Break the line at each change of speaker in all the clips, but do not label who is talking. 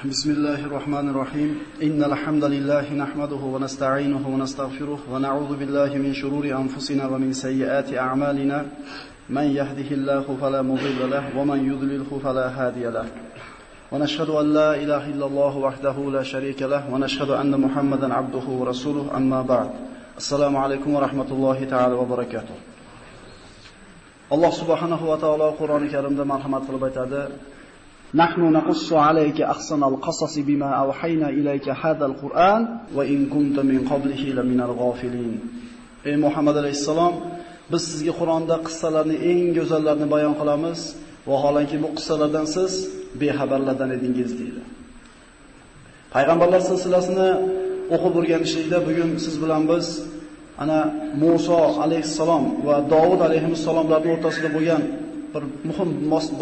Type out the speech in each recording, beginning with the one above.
بسم الله الرحمن الرحيم إن الحمد لله نحمده ونستعينه ونستغفره ونعوذ بالله من شرور أنفسنا ومن سيئات أعمالنا من يهده الله فلا مضل له ومن يضلله فلا هادي له ونشهد أن لا إله إلا الله وحده لا شريك له ونشهد أن محمدا عبده ورسوله أما بعد السلام عليكم ورحمة الله تعالى وبركاته الله سبحانه وتعالى قرآن الكريم ده مرحمة قلبي نحن نقص عليك أحسن القصص بما أوحينا إليك هذا القرآن وإن كنت من قبله لمن الغافلين. Ey Muhammad alayhissalom, biz sizga Qur'onda qissalarni eng go'zallarini bayon qilamiz va holanki bu qissalardan siz bexabarlardan edingiz deydi. Payg'ambarlar silsilasini o'qib o'rganishlikda bugun siz bilan biz ana Musa alayhissalom va Davud alayhissalomlarning o'rtasida bo'lgan bir muhim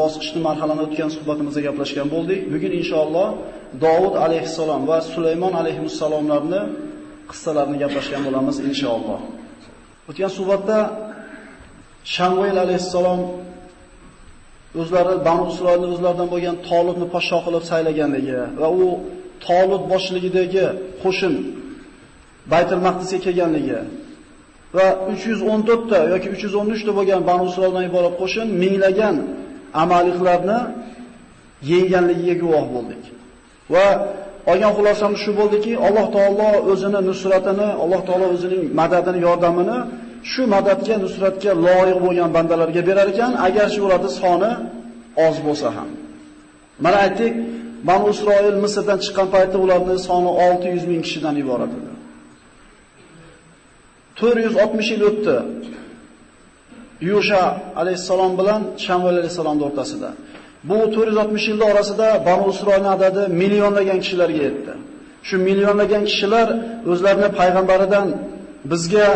bosqichni marhalani o'tgan suhbatimizda gaplashgan bo'ldik. Bugun inshaalloh Davud alayhissalom va Sulaymon alayhissalomlarni qissalarini gaplashgan bo'lamiz inshaalloh. O'tgan suhbatda Shamuel alayhissalom o'zlari Banu Isroilning o'zlaridan bo'lgan Tolutni podshoh qilib saylaganligi va u Tolut boshchiligidagi qo'shin Baytul Maqdisga kelganligi va 314 ta yoki 313 ta bo'lgan Banu Isroildan iborat qo'shin minglagan amaliklarni yengganligiga guvoh bo'ldik. Va olgan xulosamiz shu bo'ldiki, Alloh taolo o'zini nusratini, Alloh taolo o'zining madadini, yordamini shu madadga, nusratga loyiq bo'lgan bandalarga berar ekan, agarchi ularning soni oz bo'lsa ham. Mana aytdik, Banu Isroil Misrdan chiqqan paytda ularning soni 600 ming kishidan iborat edi. 460 yil o'tdi. Yusha alayhissalom bilan Shamuel alayhissalomning o'rtasida. Bu 460 yilda orasida Banu Isroilning adadi millionlagan kishilarga yetdi. Shu millionlagan kishilar o'zlarining payg'ambaridan bizga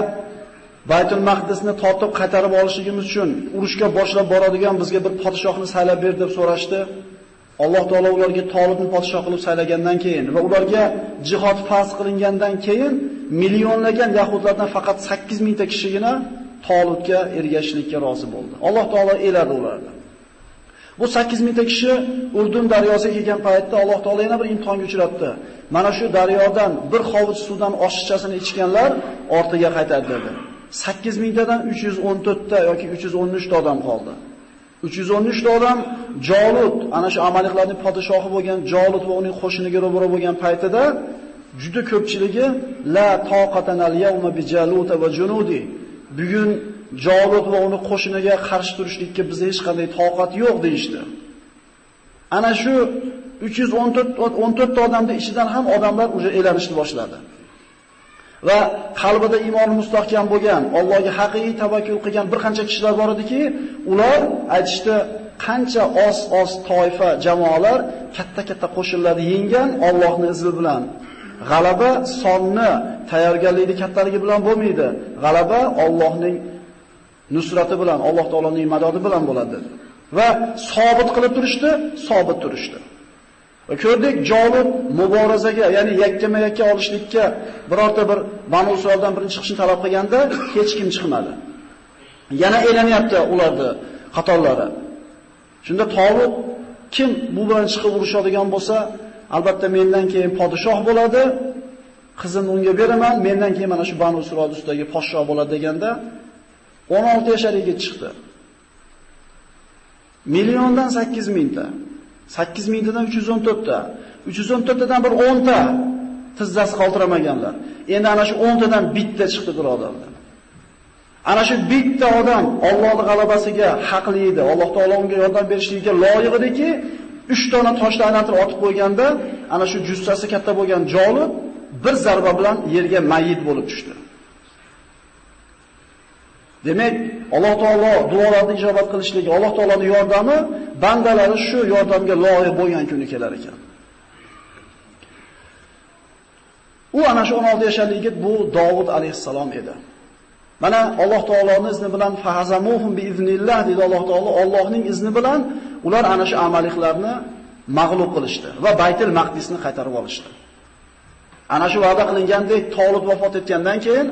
Baytul Maqdisni tortib qaytarib olishligimiz uchun urushga boshlab boradigan bizga bir podshohni saylab ber deb so'rashdi. Alloh taolo ularga Tolutni podshoh qilib saylagandan keyin va ularga jihod farz qilingandan keyin millionlagan yahudlardan faqat 8 mingta kishigina Tolutga ergashishlikka rozi bo'ldi. Alloh taolo eladi ularni. Bu 8 mingta kishi Urdun daryosiga kelgan paytda Alloh taolo yana bir imtihonga uchratdi. Mana shu daryodan bir hovuz suvdan oshiqchasini ichganlar ortiga qaytadi dedi. 8 mingtadan 314 ta yoki 313 ta odam qoldi. 313 ta odam Jolut, ana shu amaliklarning podshohi bo'lgan Jolut va uning qo'shiniga ro'baro bo'lgan paytida juda ko'pchiligi la taqatanal yawma bi Jalut va junudi. Bugun Jolut va uning qo'shiniga qarshi turishlikka bizda hech qanday toqat yo'q deyshti. Ana shu 314 ta odamning ichidan ham odamlar uje elanishni boshladi. Va qalbida iymoni mustahkam bo'lgan, Allohga haqiqiy tavakkul qilgan bir qancha kishilar bor ediki, ular aytishdi, qancha oz toifa jamoalar katta qo'shinlarni yenggan Allohning izni bilan. G'alaba sonni tayyorgarlikning kattaligi bilan bo'lmaydi. G'alaba Allohning nusrati bilan, Alloh taoloning madadi bilan bo'ladi. Va sobit qilib turishdi. Va ko'rdik, Jolut muborazaga, ya'ni yakkama-yakka olishlikka birorta bir Banu Isroildan birini chiqishni talab qilganda hech kim chiqmadi. Yana elanyapti ularni qatorlari. Shunda Tolut kim bu bilan chiqib urushadigan bo'lsa, albatta mendan keyin podshoh bo'ladi, qizimni unga beraman, mendan keyin mana shu Banu Isroil ustidagi podshoh bo'ladi deganda 16 yoshli yigit chiqdi. Milliondan 8 mingta. 8 mingtadan 314 ta. 314 tadan bir 10 ta tizzasi qoldiramaganlar. Endi ana shu 10 tadan bitta chiqdi birodarlar. Ana shu bitta odam Allohning g'alabasiga haqli edi. Alloh taolo unga yordam berishligiga loyiq ediki, 3 dona toshni aylantirib otib qo'yganda, ana shu jussasi katta bo'lgan Jolut bir zarba bilan yerga mayit bo'lib tushdi. Demak, Alloh taolo duolarni ijobat qilishligi, Alloh taoloning yordami bandalari shu yordamga loyiq bo'lgan kuni kelar ekan. U ana shu 16 yoshli yigit bu Davud alayhissalom edi. Mana Alloh taoloning izni bilan fahazamuhum bi iznillah dedi Alloh taolo. Allohning izni bilan ular ana shu amaliklarni mag'lub qilishdi va Baytul Maqdisni qaytarib olishdi. Ana shu va'da qilingandek Tolut vafot etgandan keyin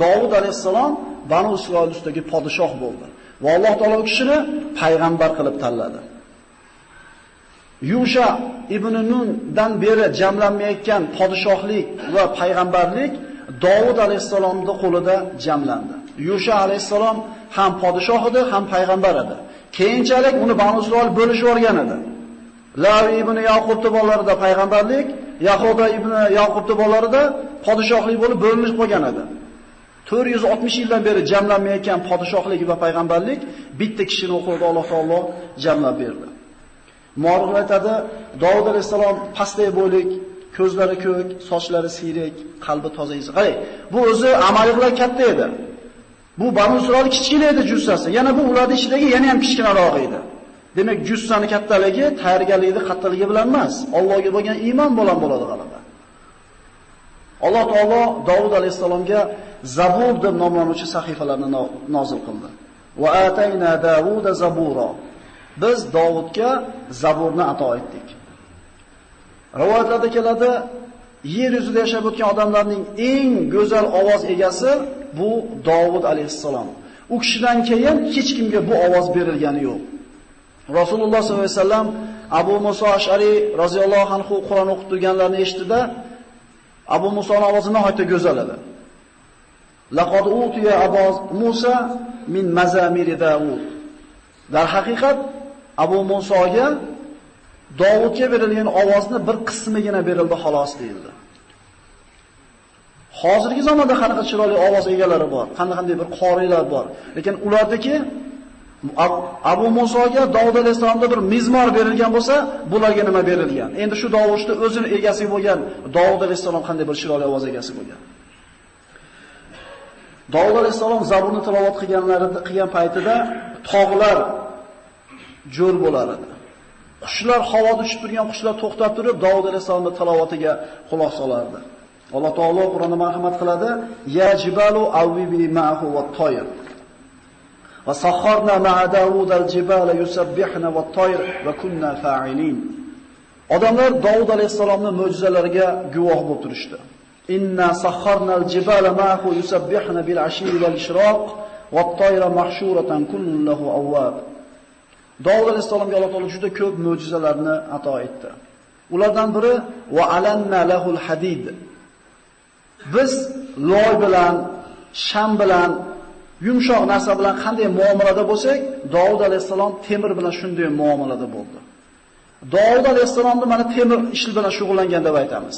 Davud alayhissalom Banu Isroil ustidagi podshoh bo'ldi va Alloh taolo u kishini payg'ambar qilib tanladi. Yusha ibn Nundan beri jamlanmayotgan podshohlik va payg'ambarlik Davud alayhisolamning qo'lida jamlandi. Yusha alayhisalom ham podshoh edi, ham payg'ambar edi. Keyinchalik uni Banu Isroil bo'lishib olgan edi. Lavi ibn Yaqubning bolalarida payg'ambarlik, Yahuda ibn Yaqubning bolalarida podshohlik bo'lib bo'linib qolgan edi. 460 yildan beri jamlanmayotgan podshohlik va payg'ambarlik bitta kishining qo'lida Alloh taolo jamlab berdi. Muorriq aytadi, Davud alayhisalom pastay bo'ylik, ko'zlari ko'k, sochlari siyrak, qalbi toza edi. Qarang, bu o'zi amaliqlar katta edi. Bu Banu Isroil kichkina edi jussasi. Yana bu ularning ichidagi yana ham kichkinaroq edi. Demak, jussani kattaligi, tayyorgarligi, qattiqligi bilan emas, Allohga bo'lgan iymon bilan bo'ladi g'alaba. Alloh taolo Davud alayhisalomga Zabur deb nomlanuvchi sahifalarni nozil qildi. Va atayna Davuda zabura. Biz Davudga Zaburni ato etdik. Rivoyatlarda keladi, yer yuzida yashab o'tgan odamlarning eng go'zal ovoz egasi bu Davud alayhissalom. U kishidan keyin hech kimga bu ovoz berilgani yo'q. Rasululloh sollallohu alayhi vasallam Abu Muso Ash'ari roziyallohu anhu Qur'on o'qib turganlarini eshitdi-da, Abu Musoning ovozi nihoyatda go'zal edi. Laqad utiya Abu Musa min mazamir Davud. Dar haqiqat Abu Musoga Davudga berilgan ovozning bir qismigina berildi xolos deyildi. Hozirgi zamonda qanaqa chiroyli ovoz egalari bor, qanday bir qorilar bor. Lekin ulardagi Abu Musoga Davud alayhisolamda bir mizmor berilgan bo'lsa, bularga nima berilgan? Endi shu Davudning o'zini egasi bo'lgan Davud alayhisolam qanday bir chiroyli ovoz egasi bo'lgan? Davud alayhisolam Zaburni tilovat qilgan paytida tog'lar jo'r bo'lar edi. Qushlar havoda uchib turgan qushlar to'xtab turib Davud alayhisolamning tilovatiga quloq solardi. Alloh taolo Qur'onda marhamat qiladi: "Ya jibalu awwibi ma'ahu wat-tayr. Va sakharna ma'a Davud al-jibala yusabbihna wat-tayr va kunna fa'ilin." Odamlar Davud alayhisolamning mo'jizalariga guvoh bo'lib turishdi. Inna sakharna al-jibala ma'ahu yusabbihna bil-ashi wal-ishraq wat-tayra mahshuratan kullun lahu awwab. Davud alayhisolamga Alloh taolo juda ko'p mo'jizalarni ato etdi. Ulardan biri va alanna lahul hadid. Biz loy bilan, sham bilan, yumshoq narsa bilan qanday muomalada bo'lsak, Davud alayhisalom temir bilan shunday muomalada bo'ldi. Davud alayhisalomni mana temir ishi bilan shug'ullangan deb aytamiz.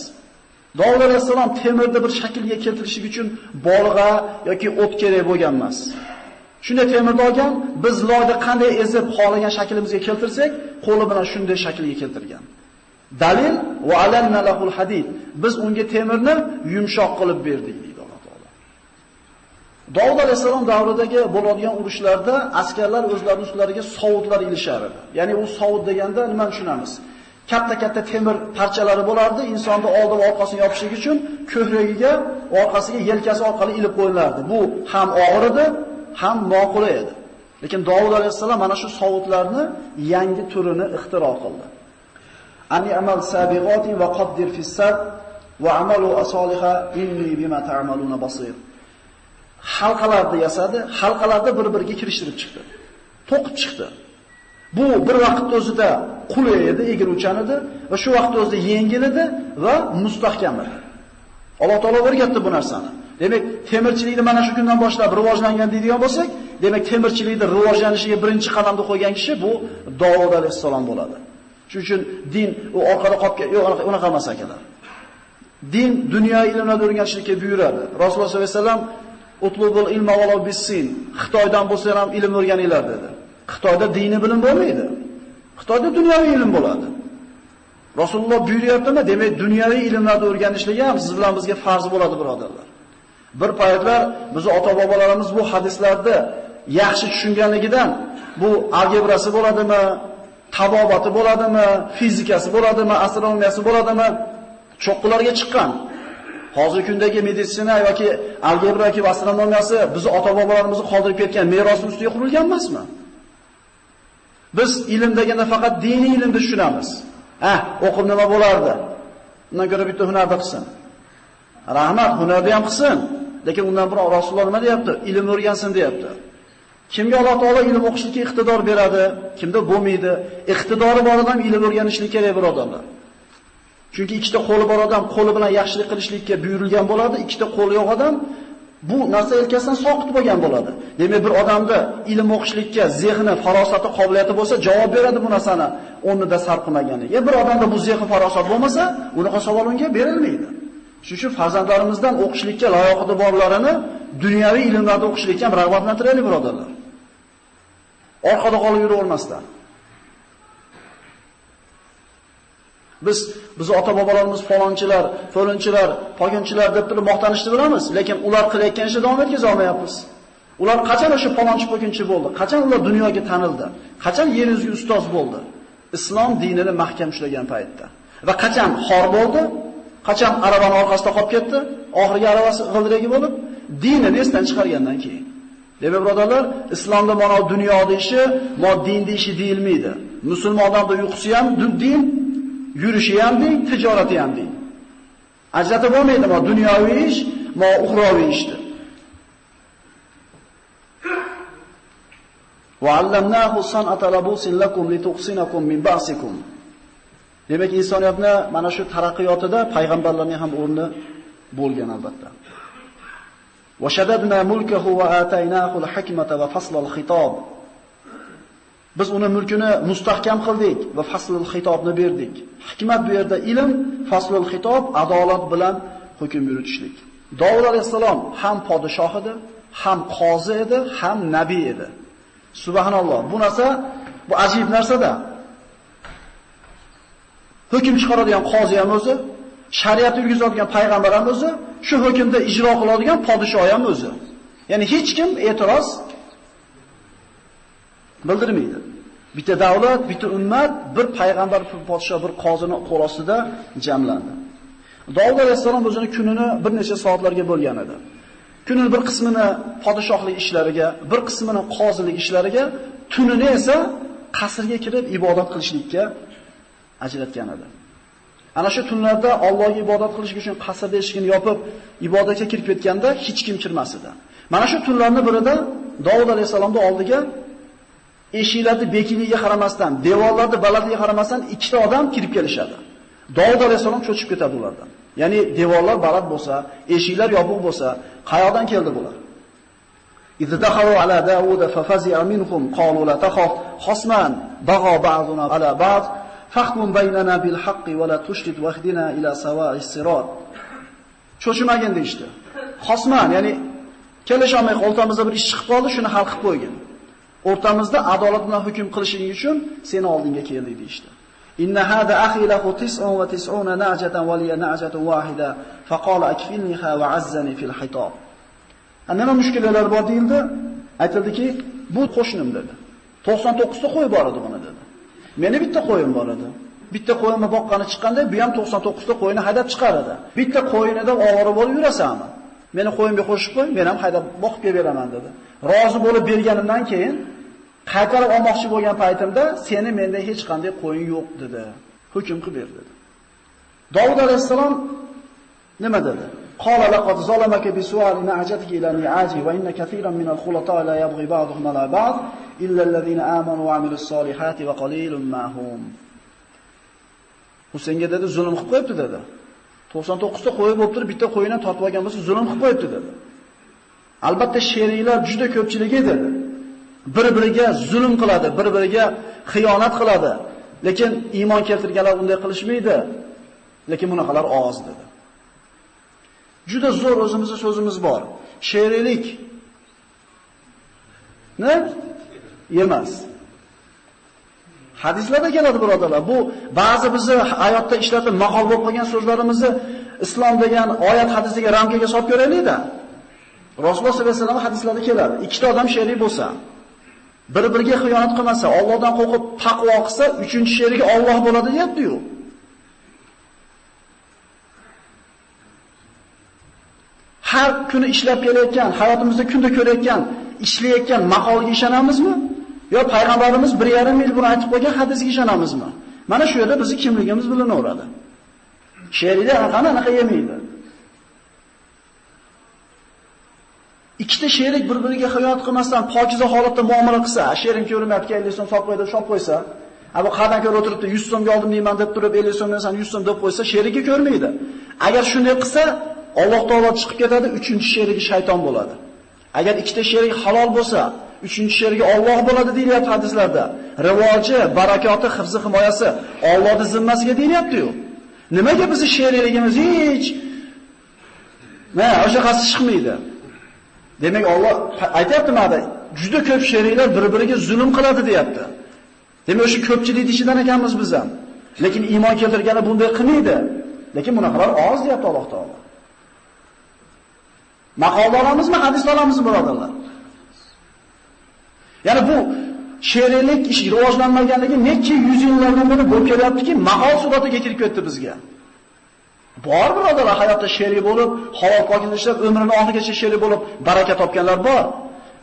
Davud alayhisalom temirni bir shaklga keltirish uchun bolg'a yoki o't kerak bo'lgan emas. Shunday temirni olgan, biz loyni qanday ezib xohlagan shaklimizga keltirsak, qo'li bilan shunday shaklga keltirgan. Dalil va alanna lahul hadid. Biz unga temirni yumshoq qilib berdik deydi Alloh taolo. Davud alayhisalom davridagi bo'ladigan urushlarda askarlar o'zlarining ustlariga sovutlar ilishar edi. Ya'ni u sovut deganda nima tushunamiz? Katta-katta temir parchalari bo'lardi, insonni oldi va orqasini yopishlik uchun ko'hragiga, orqasiga yelkasi orqali ilib qo'yilardi. Bu ham og'ir edi, ham noqulay edi. Lekin Davud alayhisalom mana shu sovutlarni yangi turini ixtiro qildi. Ani amal sabiqati va qaddir fis-sad va amalu asaliha inni bima ta'maluna basir. Halqalarni yasadi, halqalarda bir-biriga kirishtirib chiqdi. To'qib chiqdi. Bu bir vaqt o'zida qulay edi, egiluvchan edi va shu vaqt o'zida yengil edi va mustahkam edi. Alloh taolo o'rgatdi bu narsani. Demak, temirchilikni mana shu kundan boshlab rivojlangan deydigan bo'lsak, demak temirchilikning rivojlanishiga birinchi qadamni qo'ygan kishi bu Davud alayhisalom bo'ladi. Shuning uchun din u orqada qolib yo'q, unaqa emas akalar. Din dunyo ilmini o'rganishlikka buyuradi. Rasululloh sollallohu alayhi vasallam utlubul ilma walau bis-sin. Xitoydan bo'lsa ham ilm o'rganinglar dedi. Xitoyda diniy bilim bo'lmaydi. Xitoyda dunyoviy ilm bo'ladi. Rasululloh buyuryaptimi? Demak, dunyoviy ilmlarni o'rganishlik ham siz bilan bizga farz bo'ladi, birodarlar. Bir paytlar biz ota-bobolarimiz bu hadislarni yaxshi tushunganligidan bu algebrasi bo'ladimi, tabobati bo'ladimi, fizikasi bo'ladimi, astronomiyasi bo'ladimi, cho'qqilarga chiqqan. Hozirgi kundagi meditsina yoki algebra yoki astronomiyasi biz ota-bobolarimizni qoldirib ketgan merosning ustiga qurilgan emasmi? Biz ilmdagi faqat diniy ilmni tushunamiz. O'qib nima bo'lardi? Undan ko'ra bitta hunarda qilsin. Rahmat, hunarda ham qilsin. Lekin undan biroq Rasululloh nima deyapti? Ilm o'rgansin deyapti. Kimga Alloh taolo ilm o'qishlikka iqtidor beradi, kimda bo'lmaydi. Iqtidori bor odam ilm o'rganishlik kerak, birodarlar. Chunki ikkita qo'li bor odam qo'li bilan yaxshilik qilishlikka buyurilgan bo'ladi, ikkita qo'li yo'q odam bu narsa yelkasidan soqit bo'lgan bo'ladi. Demak, bir odamda ilm o'qishlikka zehni, farosati, qobiliyati bo'lsa, javob beradi bu narsani o'rnida sarf qilmaganiga. Bir odamda bu zehn, farosat bo'lmasa, unaqa savol unga berilmaydi. Shuning uchun farzandlarimizdan o'qishlikka layoqati borlarini dunyoviy ilmlarda o'qishlikka ham rag'batlantiraylik, birodarlar. Orqada qolib yuravermasdan. Biz ota-bobolarimiz falonchilar, pogonchilar deb turib maqtanishni bilamiz, lekin ular qilayotgan ishni davom etkiza olmayapmiz. Ular qachon o'sha falonchi pogonchi bo'ldi? Qachon ular dunyoga tanildi? Qachon yer yuziga ustoz bo'ldi? Islom dinini mahkam ushlagan paytda. Va qachon xor bo'ldi? Qachon aravani orqasida qolib ketdi? Oxirgi aravasi g'ildiragi bo'lib, dinini esdan chiqargandan keyin. Demak, birodarlar, islomda mana dunyoda ishi, din ishi deyilmaydi. Musulmon odamning uyqusi ham din, yurishi ham din, tijorati ham din. Ajratib bo'lmaydi, mana dunyoviy ish, mana uxroviy ishdir. Va allamnahu san'ata labusin lakum lituqsinakum min ba'sikum. Demak, insoniyatni mana shu taraqqiyotida payg'ambarlarning ham o'rni bo'lgan albatta. Va shaddadna mulkahu va ataynahu al-hikmata va fasl al-khitab. Biz uni mulkini mustahkam qildik va faslul xitobni berdik. Hikmat bu yerda ilm, faslul xitob adolat bilan hukm yuritishlik. Davud alayhisalom ham podshoh edi, ham qozi edi, ham nabiy edi. Subhanalloh. Bu narsa bu ajib narsa-da. Hukm chiqaradigan qozi ham o'zi, shariat yurgizadigan payg'ambar ham o'zi, shu hukmda ijro qiladigan podshoh ham o'zi. Ya'ni hech kim e'tiroz bildirmaydi. Bitta davlat, bitta ummat, bir payg'ambar, bir podshoh, bir qozini qo'l ostida jamlandi. Davud alayhisalom o'zining kunini bir necha soatlarga bo'lgan edi. Kunning bir qismini podshohlik ishlariga, bir qismini qozilik ishlariga, tunini esa qasrga kirib ibodat qilishlikka ajratgan edi. Ana shu tunlarda Allohga ibodat qilish uchun qasrda eshigini yopib, ibodatga kirib ketganda hech kim kirmas edi. Mana shu tunlarning birida Davud alayhisalomning oldiga eshiklarni bekiligiga qaramasdan, devorlarni balandligiga qaramasdan ikkita odam kirib kelishadi. Davud alayhisalom cho'chib ketadi ulardan. Ya'ni devorlar baland bo'lsa, eshiklar yopiq bo'lsa, qayoqdan keldi bular? Idza dakhalu ala Davud fa fazi'a minhum qalu la takhaf khasman bagha ba'duna ala ba'd fahkum baynana bil haqqi wa la tushdid wahdina ila sawa'is sirat. Cho'chimagin deydi. Khasman, ya'ni kelisholmay o'rtamizda bir ish chiqib qoldi, shuni hal qilib qo'ygin. O'rtamizda adolat bilan hukm qilishing uchun seni oldinga keldik deydi. Inna hada akhi lahu 99 na'jatan wa li na'jatun wahida faqala akfilniha wa 'azzani fil hitab. Nima mushkilalar bor deyildi? Aytildiki, bu qo'shnim dedi. 99 ta qo'y bor edi buni dedi. Meni bitta qo'yim bor edi. Bitta qo'yimni boqqani chiqqanda, bu ham 99 ta qo'yini haydab chiqaradi. Bitta qo'yinida ovora bo'lib yurasanmi? Meni qo'yimga qo'shib qo'y, men ham haydab boqib beraman dedi. Rozi bo'lib berganimdan keyin qaytarib olmoqchi bo'lgan paytimda seni menda hech qanday qo'yin yo'q dedi. Hukm qilib ber dedi. Davud alayhisalom nima dedi? Qala laqad zalamaka bi su'ali na'jatiki ila ni'aji wa inna katiran min al-khulata la yabghi ba'dhum ala ba'd illa alladhina amanu wa 'amilus solihati wa qalilun ma hum. Husaynga dedi, zulm qilib qo'yibdi dedi. 99 ta qo'yib bo'lib turib bitta qo'yini tortib olgan bo'lsa zulm qilib qo'yibdi dedi. Albatta sheriklar juda ko'pchiligi dedi. Bir-biriga zulm qiladi, bir-biriga xiyonat qiladi. Lekin iymon keltirganlar unday qilishmaydi. Lekin bunaqalar oz dedi. Juda zo'r o'zimizning so'zimiz bor. Sheriklik emas. Hadislarda keladi birodarlar. Bu ba'zi bizni hayotda ishlatib maqol bo'lib qolgan so'zlarimizni islom degan oyat hadisiga ramkaga solib ko'raylik-da. Rasululloh sollallohu alayhi vasallam hadislarda keladi. Ikkita odam sherik bo'lsa, bir-biriga xiyonat qilmasa, Allohdan qo'rqib taqvo qilsa, uchinchi sherigi Alloh bo'ladi deyapti-yu. Har kuni ishlab kelayotgan, hayotimizda kunda ko'rayotgan, ishlayotgan maqolga ishonamizmi? Yo payg'ambarimiz 1,5 yil burun aytib qo'ygan hadisga ishonamizmi? Mana shu yerda bizning kimligimiz bilinaveradi. Sheriklar anaqa yemaydi. Ikkita sherik bir-biriga xiyonat qilmasdan pokiza holatda muomala qilsa, sherim ko'rinmayapti, 50 so'm solib qo'ydi, shop qo'ysa, bu qadam ko'rib o'tiribdi, 100 so'mga oldim deyman deb turib 50 so'mdan san 100 so'm deb qo'ysa, sherigi ko'rmaydi. Agar shunday qilsa, Alloh taolo chiqib ketadi, 3-sherigi shayton bo'ladi. Agar ikkita sherik halol bo'lsa, 3-sherigi Alloh bo'ladi deyilyapti hadislarda. Rivoji, barakoti, hifzi, himoyasi Allohning zimmasiga deyilyapti-ku. Nimaga bizni sherikligimiz hech o'sha qasi chiqmaydi? Demak, Alloh aytayapti mana, juda ko'p sheriklar bir-biriga zulm qiladi deyapti. Demak, o'sha ko'pchilik ichidan ekanmiz biz ham. Lekin iymon keltirgani bunday qilmaydi. Lekin bunaqalar oz deyapti Alloh taolo. Maqolda olamizmi, hadisda olamizmi, birodarlar? Ya'ni bu sheriklik ish rivojlanmaganligi necha yuz yillardan beri bo'lib kelyaptiki, maqol suratiga kirib ketdi bizga. Bor birodarlar, hayotda sherik bo'lib, halol pokini ishlab, umrining oxirigacha sherik bo'lib, baraka topganlar bor.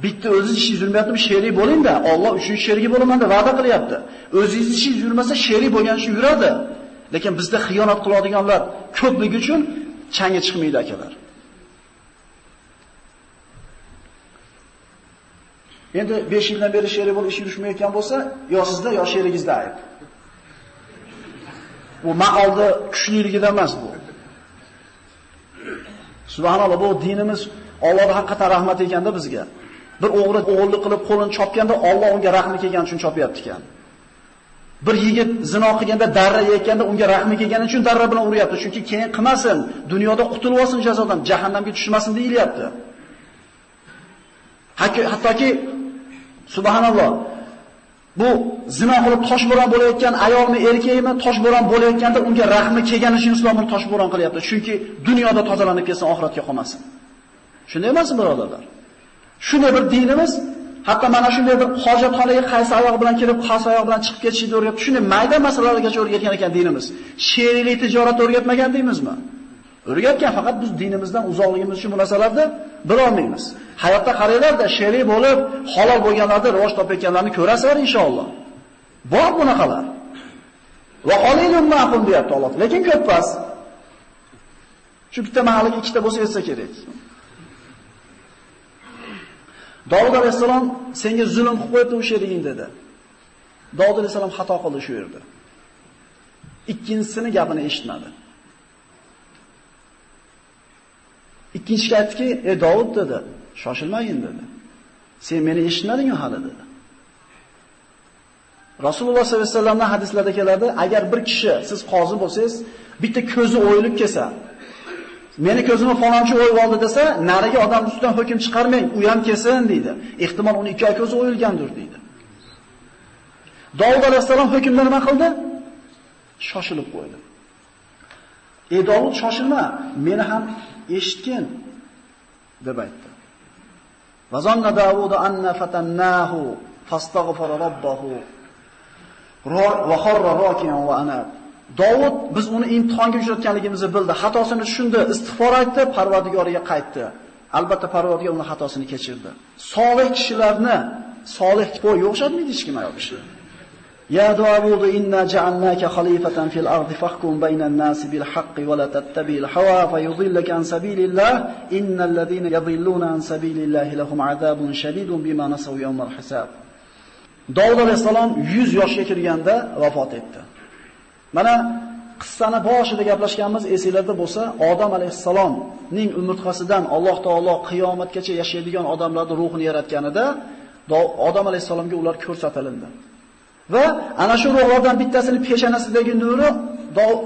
Bitta o'zingiz ishingiz yurmayaptimi, sherik bo'ling-da, Alloh 3-sherigi bo'laman deb va'da qilyapti. O'zingiz ishingiz yurmasa sherik bo'lgan ish yuradi. Lekin bizda xiyonat qiladiganlar ko'pligi uchun changga chiqmaydi akalar. Endi 5 yildan beri sherik bo'lib ish yurishmayotgan bo'lsa, yo sizda yo sherigingizda ayb. Bu maqolda kuchliligidan emas bu. Subhanalloh, bu dinimiz Allohga haqiqatan rahmat ekanda bizga. Bir o'g'ri o'g'illik qilib qo'lini chopganda Alloh unga rahmi kelgani uchun chopyapti ekan. Bir yigit zino qilganda darra yekkanda unga rahmi kelgani uchun darra bilan uryapti. Chunki keyin qilmasin, dunyoda qutulib olsin jazodan, jahannamga tushmasin deyilyapti. Hattoki subhanalloh, bu zino qilib toshbo'ron bo'layotgan ayolmi, erkakmi toshbo'ron bo'layotganda unga rahmi kelgani uchun islomni toshbo'ron qilyapti. Chunki dunyoda tozalanib ketsin, oxiratga qolmasin. Shunday emasmi, birodarlar? Shunday bir dinimiz, hatto mana shunday bir hojatxonaga qaysi oyoq bilan kirib, qaysi oyoq bilan chiqib ketishni o'rgatib, shunday mayda masalalargacha o'rgatgan ekan dinimiz. Sheriklik tijoratni o'rgatmagan deymizmi? O'rgatgan, faqat biz dinimizdan uzoqligimiz uchun bu narsalarni bilolmaymiz. Hayotda qaranglar-da, sherik bo'lib, halol bo'lganlarda rivoj topayotganlarni ko'rasizlar inshaalloh. Bor bunaqalar. Va qalilun ma'qul deyapti Alloh. Lekin ko'p emas. Shu bitta mahalliga ikkita bo'lsa yetsa kerak. Davud alayhisalom senga zulm qilib qo'yibdi u sheriging dedi. Davud alayhisalom xato qildi shu yerda. Ikkinchisini gapini eshitmadi. Ikkinchisi aytdiki, "Ey Davud" dedi, "shoshilmagin" dedi. "Sen meni eshitmading-ku hali" dedi. Rasululloh sollallohu alayhi vasallamning hadislarida keladi, agar bir kishi siz qozi bo'lsangiz, bitta ko'zi o'yilib kelsa, meni ko'zimni falonchi o'yib oldi desa, nariga odam ustidan hukm chiqarmang, u ham kelsin deydi. Ehtimol uni ikki ko'zi o'yilgandir deydi. Davud alayhisalom hukmda nima qildi? Shoshilib qo'ydi. "Ey Davud, shoshilma, meni ham eshitgin" deb aytdi. Va zanna Davud anna fatannahu fastaghfara robbahu va kharra raki'an va anab. Davud biz uni imtihonga uchratganligimizni bildi, xatosini tushundi, istig'for aytdi, Parvardigoriga qaytdi. Albatta Parvardigor uning xatosini kechirdi. Solih kishilarni, solih qo'y o'xshatmaydi hech kim ayol kishi. Ya Davud inna ja'alnaka khalifatan fil ardi fahkum baynan nasi bil haqqi va la tattabi'il hawa fa yudillaka an sabilillah innal ladina yadhilluna an sabilillahi lahum azabun shadidun bima nasaw yawmal hisab. Davud alayhisalom 100 yoshga kirganda vafot etdi. Mana qissani boshida gaplashganmiz, esingizda bo'lsa, Odam alayhisalomning umurtqasidan Alloh taolo qiyomatgacha yashaydigan odamlarning ruhini yaratganida Odam alayhisalomga ular ko'rsatildi. Va ana shu ruhlardan bittasini peshonasidagi nuri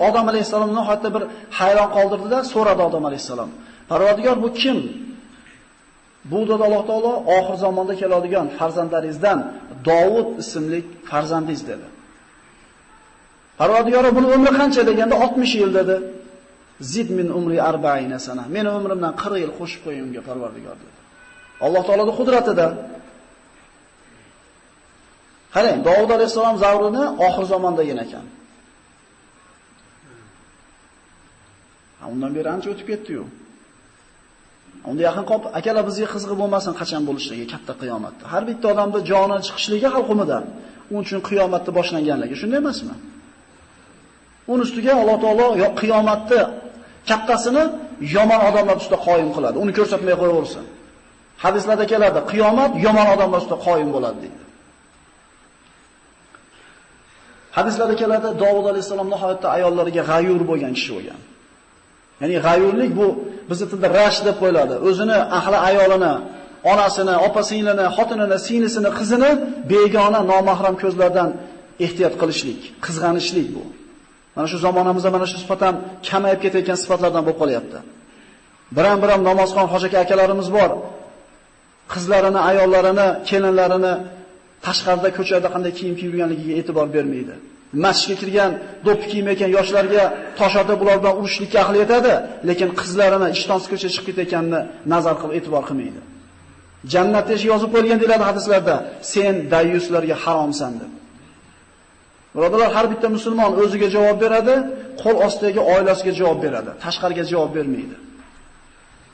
Odam alayhisalomni hatto bir hayron qoldirdi-da, so'radi Odam alayhisalom. Parvardigor, bu kim? Bu dedi Alloh taolo, oxir zamonda keladigan farzandlaringizdan Davud ismli farzandingiz dedi. Parvardigor buni umri qancha deganda 60 yil dedi. Zid min umri 40 sana. Meni umrimdan 40 yil qo'shib qo'ying unga, Parvardigor dedi. Alloh taoloning qudratida. Qarang, Davud alayhisalom zavrini oxir zamonda ekan. Undan beri ancha o'tib ketdi-yu. Unda yaqin qolib, akalar bizga qizg'i bo'lmasin qachon bo'lishligi, katta qiyomatda. Har bitta odamda joni chiqishligi xalqimida, uning uchun qiyomatda boshlanganligi, shunday emasmi? Uning ustiga Alloh taolo qiyomatda kattasini yomon odamlar ustida qoyim qiladi. Uni ko'rsatmay qo'yaversin. Hadislarda keladi, qiyomat yomon odamlar ustida qoyim bo'ladi deydi. Hadislarda keladi, Davud alayhisalom nihoyatda ayollariga g'ayur bo'lgan kishi bo'lgan. Ya'ni g'ayurlik bu bizning tilda rash deb qo'yiladi. O'zini ahli ayolini, onasini, opa-singlini, xotinini, singlisini, qizini begona, nomahram ko'zlardan ehtiyot qilishlik, qizg'anishlik bu. Mana shu zamonamizda mana shu sifat ham kamayib ketayotgan sifatlardan bo'lib qolyapti. Biram-biram namozxon hoji akalarimiz bor. Qizlarini, ayollarini, kelinlarini tashqarida ko'chada qanday kiyim kiyib yurganligiga e'tibor bermaydi. Masjidga kirgan, do'ppi kiymayotgan yoshlarga tosh otib ular bilan urushlikka ahli yetadi, lekin qizlarini ishtonsiz ko'chaga chiqib ketayotganini nazar qilib e'tibor qilmaydi. Jannatda yozib qo'yilgan deyiladi hadislarda, sen dayyuslarga haromsan deb. Birodarlar, har bitta musulmon o'ziga javob beradi, qo'l ostidagi oilasiga javob beradi, tashqariga javob bermaydi.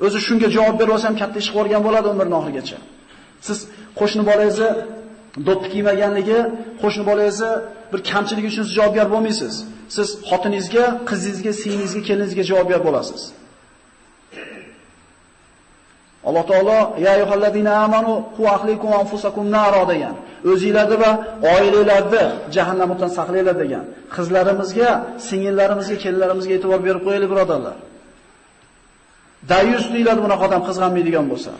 O'zi shunga javob berib olsa ham katta ish qilgan bo'ladi umrning oxirigacha. Siz qo'shni bolangizni do'ppi kiymaganligi, qo'shni bolangizni bir kamchiligi uchun siz javobgar bo'lmaysiz. Siz xotiningizga, qizingizga, singlingizga, keliningizga javobgar bo'lasiz. Alloh taolo ya ayyuhallazina amanu qu ahlikum va anfusakum naro degan. O'zingizlarni va oilalarni jahannamdan saqlanglar degan. Qizlarimizga, singillarimizga, kelinlarimizga e'tibor berib qo'yaylik birodarlar. Dayus deyiladi bunaqa odam qizg'anmaydigan bo'lsa.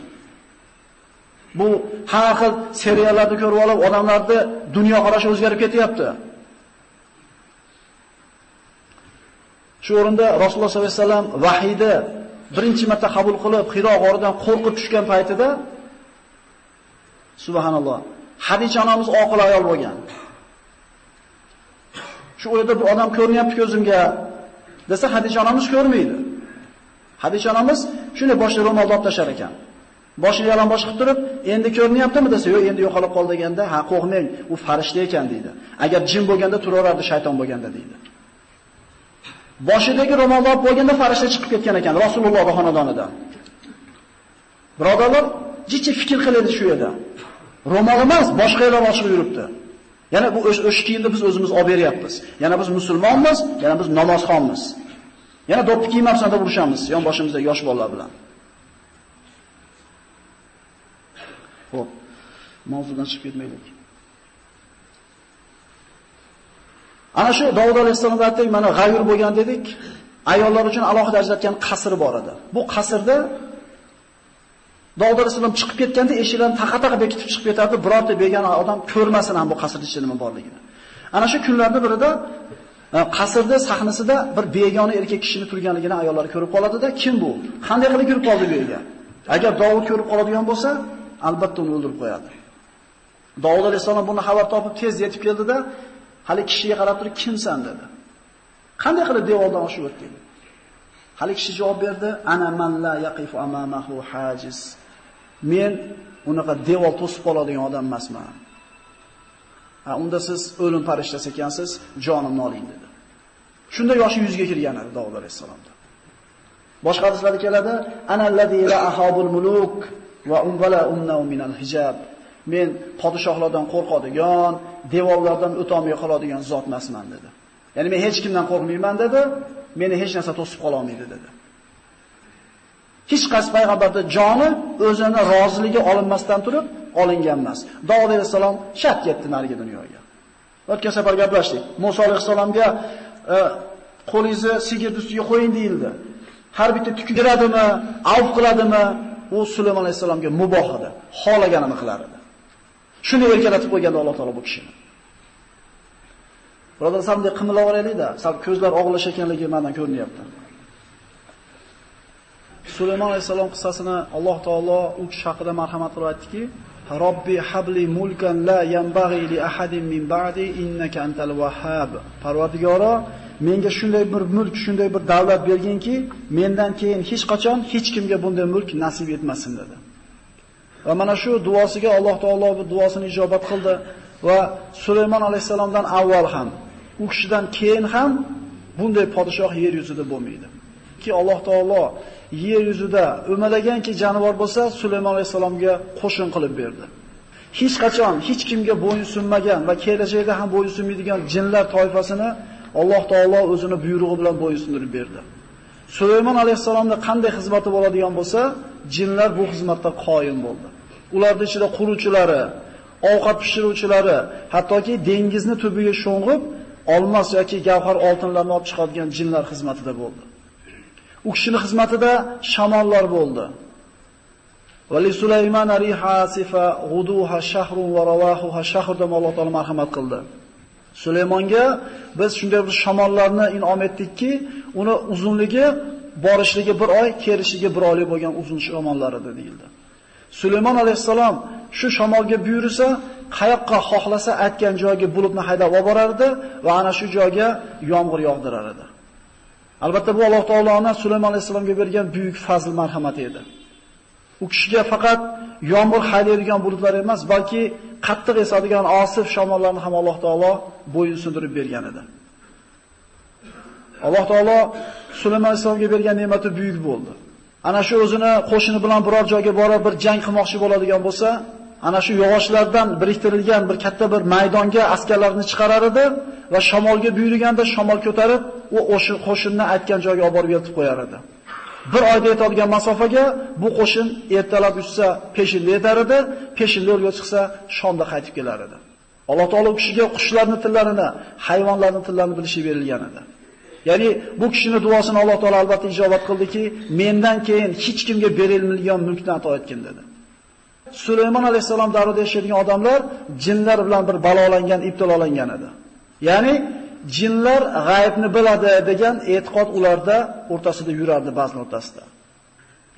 Bu har xil seriallarni ko'rib olib, odamlarni dunyo qarashi o'zgarib ketyapti. Shu o'rinda Rasululloh sollallohu alayhi vasallam vahiyni birinchi marta qabul qilib, Hiro g'oridan qo'rqib tushgan paytida subhanalloh, Hadicha onamiz oqil ayol bo'lgan. Shu o'yda bir odam ko'rinyapti ko'zimga desa, Hadicha onamiz ko'rmaydi. Hadicha onamiz shunday boshini ro'molda olib tashar ekan. Boshini yalang'och qilib turib, endi ko'rinyaptimi desa, yo'q, endi yo'qolib qol deganda, ha, qo'rqmang, u farishta ekan deydi. Agar jin bo'lganda turaverardi, shayton bo'lganda deydi. Boshidagi ro'molni olib qo'yganda farishta chiqib ketgan ekan Rasululloh xonadonidan. Birodarlar, jichi fikr qilaylik shu yerda. Ro'mol emas, boshqa yerlar ochib yuribdi. Yana bu o'sha kiyimni biz o'zimiz olib beryapmiz. Yana biz musulmonmiz, yana biz namozxonmiz. Yana do'ppi kiymabsan deb urishamiz yon boshimizda yosh bolalar bilan. Xo'p, mavzudan chiqib ketmaylik. Ana shu Davud alayhisolamga aytdik, mana g'ayur bo'lgan dedik. Ayollar uchun alohida ajratgan qasr bor edi. Bu qasrda Davud alayhisolam chiqib ketganda eshiklarni taqa-taqa bekitib chiqib ketardi, birorta begona odam ko'rmasin ham bu qasrda ichida nima borligini. Ana shu kunlarda birida qasrda sahnasida bir begona erkak kishini turganligini ayollar ko'rib qoladi-da, kim bu? Qanday qilib ko'rib qoldi bu yerga? Agar Davud ko'rib qoladigan bo'lsa, albatta uni o'ldirib qo'yadi. Davud alayhisolam buni xabar topib tez yetib keldi-da, hali kishiga qarab turib, "Kimsan?" dedi. "Qanday qilib devordan oshib o'tding?" Hali kishi javob berdi, "Ana man la yaqifu amamahu hajiz." Men unaqa devor to'sib qoladigan odam emasman. Unda siz o'lim farishtasi ekansiz, jonimni oling dedi. Shunda yoshi 100 ga kirgan edi Davud alayhisolamda. Boshqa hadislarda keladi, "Ana allazi la ahabul muluk va umbala umna minal hijab." Men podshohlardan qo'rqadigan, devorlardan o'tolmay qoladigan zot emasman dedi. Ya'ni men hech kimdan qo'rqmayman dedi, meni hech narsa to'sib qola olmaydi dedi. Hech qaysi payg'ambarning joni o'zini roziligi olinmasdan turib olingan emas. Davud alayhisalom shart ketdi narigi dunyoga. O'tgan safar gaplashdik. Musa alayhisalomga qo'lingizni sigir ustiga qo'ying deyildi. Har bitta tukiradimi, avf qiladimi? U Sulaymon alayhisalomga muboh edi. Xolaganini qilar edi. Shuni erkalatib qo'yganda Alloh taolo bu kishini. Birodar, samda qimilab olaylik-da, sal ko'zlar og'ilashayotganligi mendan ko'rinyapti. Sulaymon alayhisalom qissasini Alloh taolo u kishi haqida marhamat qilib aytdiki, "Robbi habli mulkan la yanbaghi li ahadin min ba'di innaka antal wahhab." Parvardigoro, menga shunday bir mulk, shunday bir davlat berginki, mendan keyin hech qachon hech kimga bunday mulk nasib etmasin dedi. Va mana shu duosiga Alloh taolo bu duosini ijobat qildi va Sulaymon alayhisalomdan avval ham, u kishidan keyin ham bunday podshoh yer yuzida bo'lmaydi. Ki Alloh taolo yer yuzida o'malaganki jonivor bo'lsa, Sulaymon alayhisalomga qo'shin qilib berdi. Hech qachon hech kimga bo'yin sunmagan va kelajakda ham bo'yin sunmaydigan jinlar toifasini Alloh taolo o'zini buyrug'i bilan bo'yin sundirib berdi. Sulaymon alayhisalomning qanday xizmati bo'ladigan bo'lsa, jinlar bu xizmatda qoyim bo'ldi. Ularning ichida quruvchilari, ovqat pishiruvchilari, hattoki dengizni tubiga sho'ng'ib, olmos yoki gavhar oltinlarni olib chiqadigan jinlar xizmatida bo'ldi. U kishining xizmatida shamollar bo'ldi. Va li Sulayman riha asifa ghuduha shahrun va rawahuha shahr deb Alloh taolo marhamat qildi. Sulaymonga biz shunday bir shamollarni in'om etdikki, uni uzunligi borishligi 1 oy, kelishligi 1 oylik bo'lgan uzun shamollar edi deyildi. Sulaymon alayhisalom shu shamolga buyursa, qayoqqa xohlasa aytgan joyga bulutni haydab olib borardi va ana shu joyga yomg'ir yog'dirar edi. Albatta bu Alloh taoloning Sulaymon alayhisalomga bergan buyuk fazl marhamati edi. U kishiga faqat yomg'ir haydaydigan bulutlar emas, balki qattiq esadigan osif shamollarni ham Alloh taolo bo'yin sindirib bergan edi. Alloh taolo Sulaymon alayhisalomga bergan ne'mati buyuk bo'ldi. Ana shu o'zini qo'shini bilan biror joyga borib bir jang qilmoqchi bo'ladigan bo'lsa, ana shu yog'ochlardan biriktirilgan bir katta bir maydonga askarlarni chiqarar edi va shamolga buyurganda shamol ko'tarib, u o'sha qo'shinni aytgan joyga olib borib yetib qo'yar edi. 1 oyda yetadigan masofaga bu qo'shin ertalab uchsa peshinda yetar edi, peshinda yo'lga chiqsa shomda qaytib kelar edi. Alloh taolo u kishiga qushlarning tillarini, hayvonlarning tillarini bilishi berilgan edi. Ya'ni bu kishining duosini Alloh taolo albatta ijobat qildiki, mendan keyin hech kimga berilmagan mulkni ato etgin dedi. Sulaymon alayhisalom davrida yashaydigan odamlar jinlar bilan bir balolangan, ibtilolangan edi. Ya'ni jinlar g'aybni biladi degan e'tiqod ularda o'rtasida yurardi, ba'zi o'rtasida.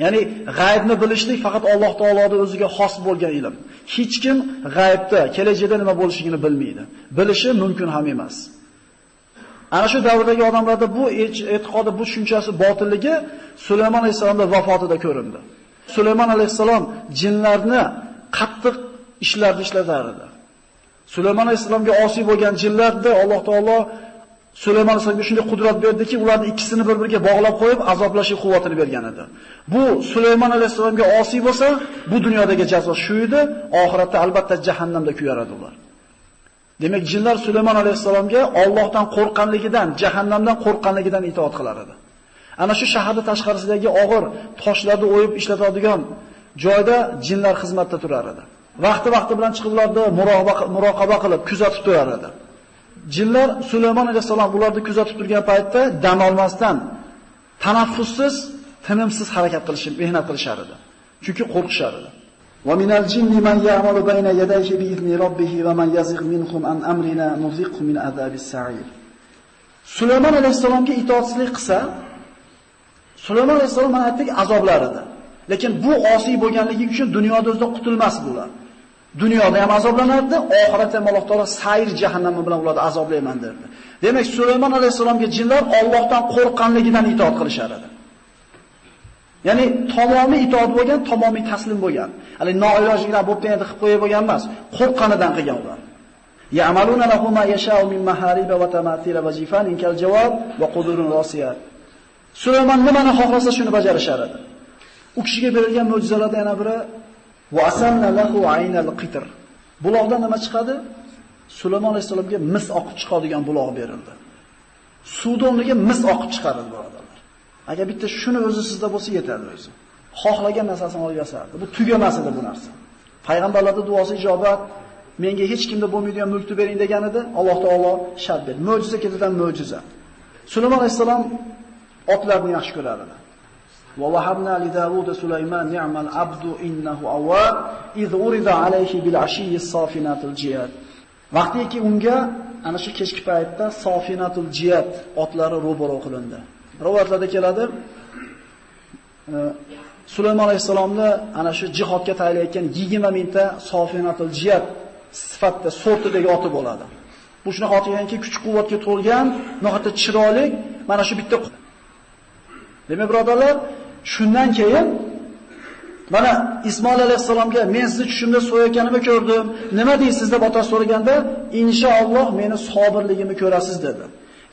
Ya'ni g'aybni bilishlik faqat Alloh taoloning o'ziga xos bo'lgan ilm. Hech kim g'aybda kelajakda nima bo'lishini bilmaydi. Bilishi mumkin ham emas. Ana shu davrdagi odamlarda bu e'tiqodi, bu tushunchasi botilligi Sulaymon alayhisalomning vafotida ko'rindi. Sulaymon alayhisalom jinlarni qattiq ishlarni ishlatar edi. Sulaymon alayhisalomga osiy bo'lgan jinlarda Alloh taolo Sulaymon alayhisalomga shunday qudrat berdiki, ularning ikkisini bir-biriga bog'lab qo'yib, azoblashlik quvvatini bergan edi. Bu Sulaymon alayhisalomga osiy bo'lsa, bu dunyodagi jazo shu edi, oxiratda albatta jahannamda kuyaradi ular. Demak, jinlar Sulaymon alayhisalomga Allohdan qo'rqqanligidan, jahannamdan qo'rqqanligidan itoat qilar edi. Ana shu shaharda tashqarisidagi og'ir toshlarni o'yib ishlatadigan joyda jinlar xizmatda turar edi. Vaqti bilan chiqib ularni muroqaba qilib, kuzatib turar edi. Jinlar Sulaymon alayhisalom ularni kuzatib turgan paytda dam olmasdan, tanaffussiz, tinimsiz harakat qilishib, mehnat qilishar edi. Chunki qo'rqishar edi. وَمِنَ الْجِنِّ مَنْ يَعْمَلُ بَيْنَ يَدَيْهِ بِإِذْنِ رَبِّهِ وَمَنْ يَزِغْ مِنْهُمْ عَنْ أَمْرِنَا نُذِقْهُ مِنْ عَذَابِ السَّعِيرِ. Sulaymon alayhisalomga itoatsizlik qilsa, Sulaymon alayhisalom mana aytdik azoblar edi. Lekin bu osiy bo'lganligi uchun dunyoda o'zidan qutulmas bular. Dunyoda ham azoblanardi, oxiratda ham Alloh taolo sayr jahannami bilan ularni azoblayman derdi. Demak, Sulaymon alayhisalomga jinlar Allohdan qo'rqqanligidan itoat qilishar edi. Ya'ni tamomiy itoat bo'lgan, tamomiy taslim bo'lgan. Hali noilojliklar bo'lib endi qilib qo'yib bo'lgan emas, qo'rqqanidan qilgan ular. Ya'maluna lahu ma yasha'u min mahariba wa tamathila wa jifanin kal jawab wa qudurun rasiyat. Sulaymon nimani xohlasa shuni bajarishar edi. U kishiga berilgan mo'jizalardan yana biri va asanna lahu aynal qitr. Buloqdan nima chiqadi? Sulaymon alayhisalomga mis oqib chiqadigan buloq berildi. Suvdan o'rniga mis oqib chiqarildi birodarlar. Agar bitta shuni o'zi sizda bo'lsa yetadi o'zi. Xohlagan narsasini olib yasardi. Bu tugamas edi bu narsa. Payg'ambarlarning duosi ijobat, menga hech kimda bo'lmaydigan mulkni bering degan edi. Alloh taolo shart berdi. Mo'jiza ketidan mo'jiza. Sulaymon alayhisalom otlarni yaxshi ko'rar edi. Va wahabna li Davud Sulayman ni'mal abdu innahu awwab iz urida alayhi bil ashiyyi safinatul jiyad. Vaqtiki unga ana shu kechki paytda safinatul jiyad otlari ro'baro qilindi. Rivoyatlarda keladi, Sulaymon alayhisalomni ana shu jihodga tayyorlayotgan 20 mingta safinatul jiyad sifatida sortidagi oti bo'ladi. Bu shunaqa ot ekanki, kuch-quvvatga to'lgan, nihoyatda chiroyli, mana shu bitta. Demak, birodarlar, shundan keyin mana Ismoil alayhisalomga men sizni tushimda so'yayotganimni ko'rdim. Nima deysiz deb ota so'raganda, inshaalloh meni sabirligimni ko'rasiz dedi.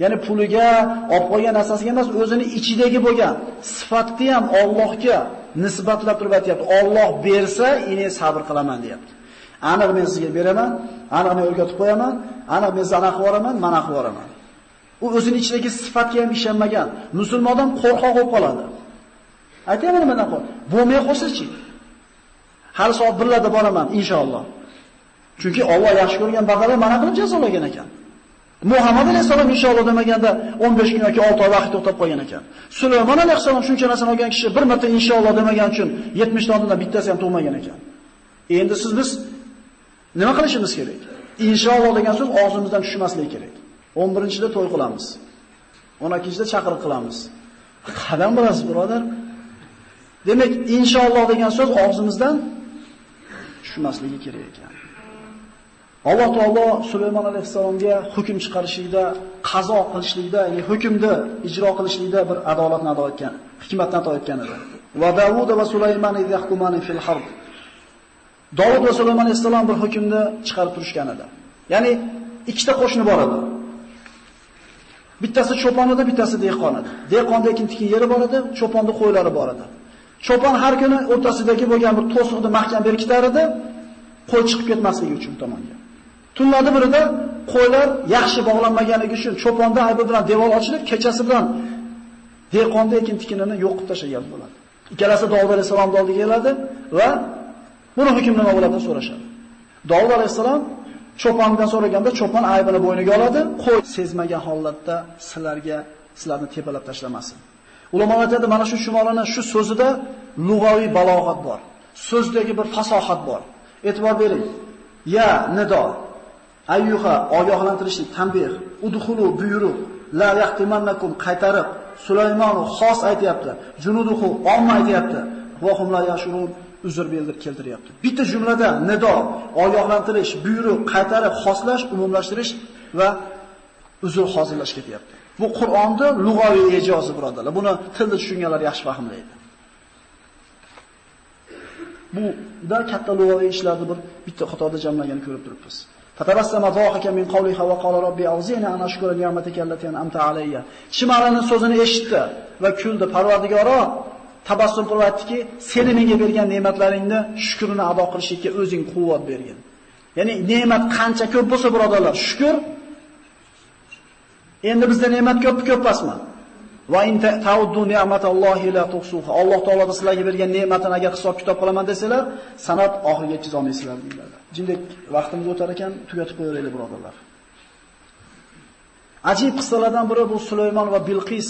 Ya'ni puliga, olib qo'ygan narsasiga emas, o'zini ichidagi bo'lgan sifatni ham Allohga nisbatlab turib aytayapti. Alloh bersa, ine sabr qilaman deyapti. Aniq men sizga beraman, aniq men o'rgatib qo'yaman, aniq men sizni anaqa qilib yuboraman, mana qilib yuboraman. U o'zining ichidagi sifatga ham ishonmagan. Musulmon odam qo'rqoq bo'lib qoladi. Aytaymi nimadan qo'rq? Bo'lmay qolsa-chi? Hali soat 1larda boraman inshaalloh. Chunki Alloh yaxshi ko'rgan bandalar mana qilib jazolagan ekan. Muhammad alayhisalom inshaalloh demaganda 15 kun yoki 6 oy vaqt to'xtab qolgan ekan. Sulaymon alayhisalom shuncha narsani olgan kishi bir marta inshaalloh demagan uchun 70 ta odamdan bittasi ham tug'magan ekan. Endi biz nima qilishimiz kerak? Inshaalloh degan so'z og'zimizdan tushmasligi kerak. 11-da to'y qilamiz. 12-da chaqiriq qilamiz. Qadam bo'lasiz, birodar. Demak, inshaalloh degan so'z og'zimizdan tushmasligi kerak ekan. Alloh taolo Sulaymon alayhisalomga hukm chiqarishlikda, qazo qilishlikda, ya'ni hukmni ijro qilishlikda bir adolatni ado etgan, hikmatni ado etgan edi. Va Davud va Sulaymon yahkumani fil harb. Davud va Sulaymon alayhisalom bir hukmni chiqarib turishgan edi. Ya'ni ikkita qo'shni bor edi. Bittasi cho'pon edi, bittasi dehqon edi. Dehqonda ekin-tikin yeri bor edi, cho'ponda qo'ylari bor edi. Cho'pon har kuni o'rtasidagi bo'lgan bir to'siqni mahkam berkitar edi, qo'y chiqib ketmasligi uchun tomonga. Tunlarda birida qo'ylar yaxshi bog'lanmaganligi uchun cho'ponda aybi bilan devor ochilib, kechasi bilan dehqonda ekin-tikinini yo'q qilib tashlagan bo'ladi. Ikkalasi Davud alayhisalomning oldiga keladi va buni hukm nima bo'ladi deb so'rashadi. Davud alayhisalom cho'pondan so'raganda cho'pon aybini bo'yniga oladi, qo'y sezmagan holatda sizlarni tepalab tashlamasin. Ulamolar aytadi, mana shu shumolani shu so'zida lug'aviy balog'at bor. So'zdagi bir fasohat bor. E'tibor bering. Ya nido, ayyuha ogohlantirishlik, tanbih, udkhulu buyruq, la yahtimannakum qaytarib, Sulaymon xos aytayapti, junuduhu omma aytayapti, va hum la yashurun uzr keltiryapti. Bitta jumlada nido, ogohlantirish, buyruq, qaytarib, xoslash, umumlashtirish va uzr hozirlash ketyapti. Bu Qur'onda lug'aviy ijozi, birodarlar. Buni tilda tushunganlar yaxshi fahmlaydi. Bu da katta lug'aviy ishlarni bitta qatorda jamlanganini ko'rib turibmiz. Fatarassama zohika min qawliha va qala robbi awzini an ashkura ni'mataka allati an'amta alayya. Shimalaning so'zini eshitdi va kuldi. Parvardigoro tabassum qilib aytdiki, seni menga bergan ne'matlaringni shukrini ado qilishga o'zing quvvat bergin. Ya'ni ne'mat qancha ko'p bo'lsa, birodarlar, shukr. Endi bizda ne'mat ko'p emasmi? Va in ta'uddu ni'matallohi la tuhsuha. Alloh taoloning sizlarga bergan ne'matini agar hisob-kitob qilaman desalar, sanat oxiriga yetkiza olmaysizlar deyiladi. Jindek vaqtimiz o'tar ekan, tugatib qo'yaylik, birodarlar. Ajib qissalardan biri bu Sulaymon va Bilqis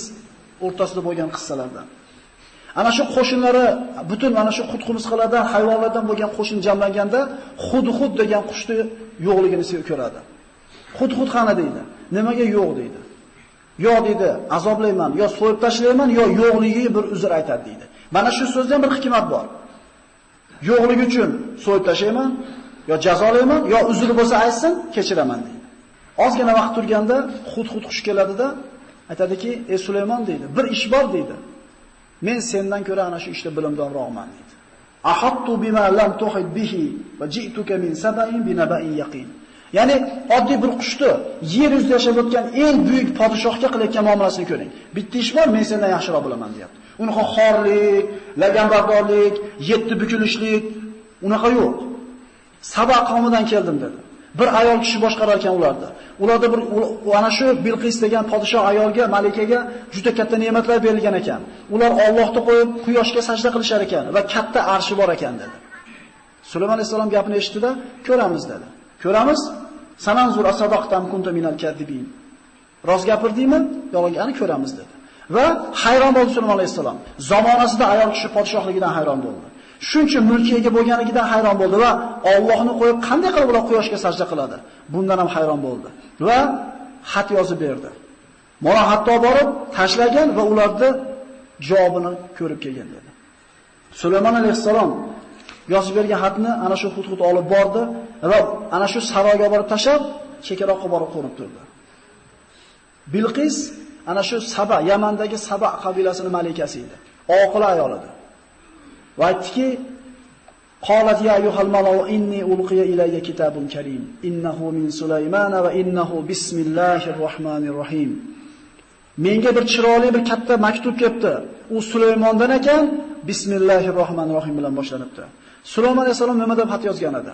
o'rtasida bo'lgan qissalardan. Ana shu qo'shinlari butun mana shu qutqumizqalardan, hayvonlardan bo'lgan qo'shin jamlanganda Hudhud degan qushni yo'qligini ko'radi. Hudhud qani deydi. Nimaga yo'q deydi. Yo deydi, azoblayman, yo so'yib tashlayman, yo yo'qligi bir uzr aytadi deydi. Mana shu so'zda bir hikmat bor. Yo'qligi uchun so'yib tashlayman, yo jazolayman, yo uzri bo'lsa aytsin, kechiraman deydi. Ozgina vaqt turganda Hudhud qush keladida, aytadiki, "Ey Sulaymon" deydi, "Bir ish bor" deydi. "Men sendan ko'ra ana shu ishda bilimdonroqman" deydi. "Ahattu bima lam tuhid bihi va ji'tuka min sab'in bi naba'in yaqin." Ya'ni oddiy bir qushni yer yuzida yashab o'tgan eng buyuk podshohga qilayotgan muomalasini ko'ring. Bitta ish bor, men sendan yaxshiroq bilaman, deyapti. Unaqa xorlik, laganbardorlik, yetti bukilishlik unaqa yo'q. Saba qavmidan keldim dedi. Bir ayol kishi boshqarar ekan ularda. Ularda bir ana shu Bilqis degan podshoh ayolga, malikaga juda katta ne'matlar berilgan ekan. Ular Allohni qo'yib quyoshga sajda qilishar ekan va katta arshi bor ekan dedi. Sulaymon alayhisalom gapini eshitdi-da, ko'ramiz dedi. Ko'ramiz, sananzur asadaqtam kunta minal kadibin. Rost gapirdingmi? Yolg'onni ko'ramiz dedi. Va hayron bo'ldi Sulaymon alayhisalom. Zamonasida ayol kishi podshohligidan hayron bo'ldi. Shuncha mulkiga bo'lganligidan hayron bo'ldi va Allohni qo'yib qanday qilib ular quyoshga sajda qiladi? Bundan ham hayron bo'ldi. Va xat yozib berdi. Mana hatto borib tashlagan va ularni javobini ko'rib kelgan dedi. Sulaymon alayhisalom yozib bergan xatni ana shu Hudhud olib bordi va ana shu saroyga borib tashab, chekkaroqqa borib qo'nib turdi. Bilqis ana shu Saba, Yamandagi Saba qabilasining malikasi edi. Oqila ayol edi. Va aytdiki, "Qolat ya ayyuhal malau inni ulqiya ilayya kitabun karim, innahu min Sulaymana va innahu bismillahir rohmanir rohim." Menga bir chiroyli bir katta maktub kelibdi. U Sulaymondan ekan, bismillahir rohmanir rohim bilan boshlanibdi. Sulaymon alayhisalom nima deb xat yozgan edi?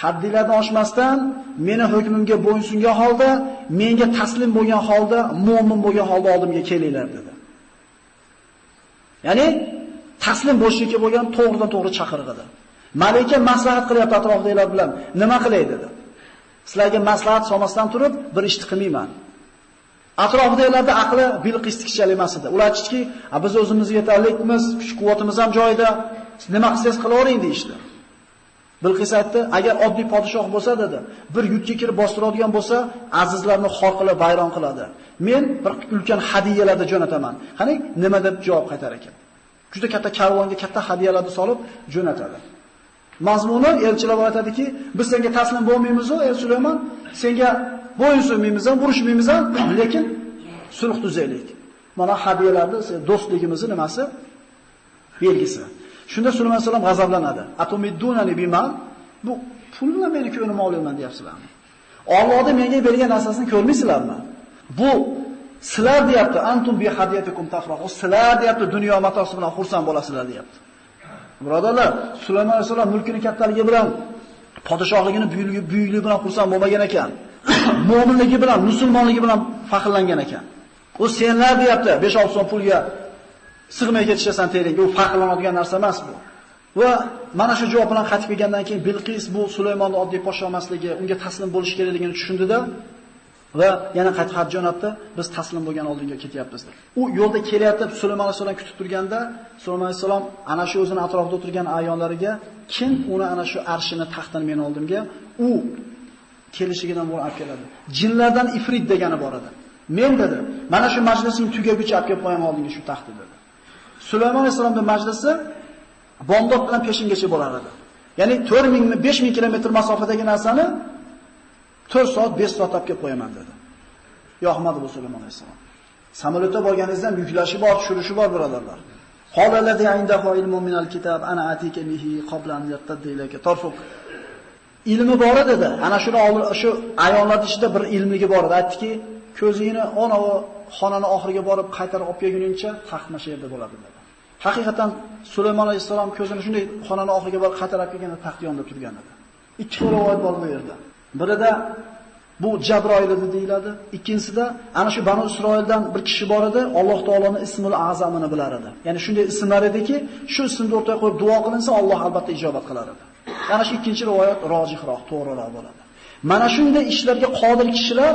haddinglardan oshmasdan meni hukmimga bo'ysungan holda, menga taslim bo'lgan holda, mu'min bo'lgan holda oldimga kelinglar dedi. Ya'ni taslim bo'lishga bo'lgan to'g'ridan-to'g'ri chaqirig'idi. Malika maslahat qilyapti atrofdagilar bilan. Nima qilay dedi. Sizlarga maslahat solmasdan turib, bir ishni qilmayman. Atrofdagilarda aqli Bilqisnikichalik emas edi. Ular aytdiki, biz o'zimizga yetarlikmiz, kuch-quvvatimiz ham joyida, nima qilsangiz qilavering deydi. Bilqis aytdi, agar oddiy podshoh bo'lsa dedi, bir yurtga kirib bostiradigan bo'lsa, azizlarni xor qilib bayron qiladi. Men bir ulkan hadiyalarni jo'nataman. Qani nima deb javob qaytar ekan? Juda katta karvonga katta hadiyalarni solib jo'natadi. Mazmuni elchilar aytadiki, biz senga taslim bo'lmaymiz-ku, ey Sulaymon, senga bo'yin sunmaymiz ham, urushmaymiz ham, lekin sulh tuzaylik. Mana hadiyalarni, do'stligimizni nimasi? Belgisi. Shunda Sulaymon alayhisalom g'azablanadi. Atumiddunani bima, bu pulni meni ko'nima olaman deyapsizlarmi? Allohning menga bergan narsasini ko'rmaysizlarmi? Bu sizlar deyapti, antum bi hadiyatikum tafrahu. Sizlar deyapti, dunyo matosi bilan xursand bo'lasizlar deyapti. Birodarlar, Sulaymon alayhisalom mulkining kattaligi bilan, podshohligini buyukligi bilan xursand bo'lmagan ekan. Mo'minligi bilan, musulmonligi bilan faxrlangan ekan. U senlar deyapti, 5-6 so'm pulga sig'may ketishasan teringga, u faxrlanadigan narsa emas bu. Va mana shu javob bilan qaytib kelgandan keyin Bilqis bu Sulaymonning oddiy podsho emasligi, unga taslim bo'lish kerakligini tushundida va yana qaytib xat jo'natdi, biz taslim bo'lgan oldinga ketyapmiz deb. U yo'lda kelyapti, Sulaymon alayhisalom kutib turganda, Sulaymon alayhisalom ana shu o'zini atrofida o'tirgan ayonlariga, kim uni ana shu arshini taxtini men oldimga, u kelishigidan bo'lib olib keladi. Jinlardan ifrit degani bor edi. Men dedi, mana shu majlisning tugaguncha olib kelib qo'yaman oldinga shu taxtni dedi. Sulaymon alayhisalomning majlisi bomdod bilan peshingacha bo'lar edi. Ya'ni 4000 5000 kilometr masofadagi narsani 4 soat 5 soat olib kelib qo'yaman dedi. Yo'qmadi bu Sulaymon alayhisalom. Samolyotda bo'lganingizda yuklashi bor, tushirishi bor birodarlar. Qolallazi indahu ilmun minal kitab ana atika bihi qabla an yattadda ilayka tarfuk. Ilmi bor dedi. Ana shuni shu ayonlar ichida bir ilmligi bor edi. Aytdiki, ko'zingni onavi xonani oxiriga borib qaytarib olib kelguningcha taxt mana shu yerda bo'ladi dedi. Haqiqatan Sulaymon alayhisalom ko'zini shunday xonani oxiriga borib qaytarib kelganda taxt yonida turgan edi. Ikki xil rivoyat bor bu yerda. Birida bu Jabroil edi deyiladi. Ikkinchisida ana shu Banu Isroildan bir kishi bor edi, Alloh taoloning ismul azamini bilar edi. Ya'ni shunday ismlar ediki, shu ismni o'rtaga qo'yib duo qilinsa Alloh albatta ijobat qilar edi. Ana shu ikkinchi rivoyat rojihroq, to'g'riroq bo'ladi. Mana shunday ishlarga qodir kishilar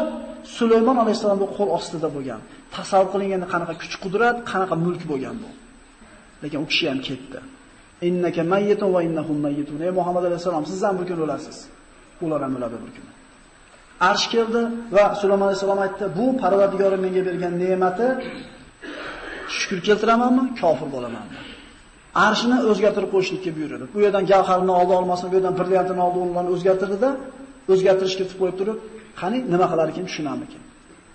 Sulaymon alayhisolamning qo'l ostida bo'lgan. Tasavvur qilinganda qanaqa kuch-qudrat, qanaqa mulk bo'lgan bu. Lekin u kishi ham ketdi. Innaka mayyitun va innahum mayyitun. Ey Muhammad alayhisalom, siz ham bir kun o'lasiz. Ular ham o'ladi bir kun. Arsh keldi va Sulaymon alayhisalom aytdi, bu Parvardigorim menga bergan ne'mati, shukr keltiramanmi, kofir bo'lamanmi? Arshni o'zgartirib qo'yishlikka buyurdi. Bu yerdan gavharni oldi olmasin, bu yerdan brilliantini oldi o'rnini o'zgartirdi-da, o'zgartirish kiritib qo'yib turib, qani nima qilar ekan, tushunamiz ekan.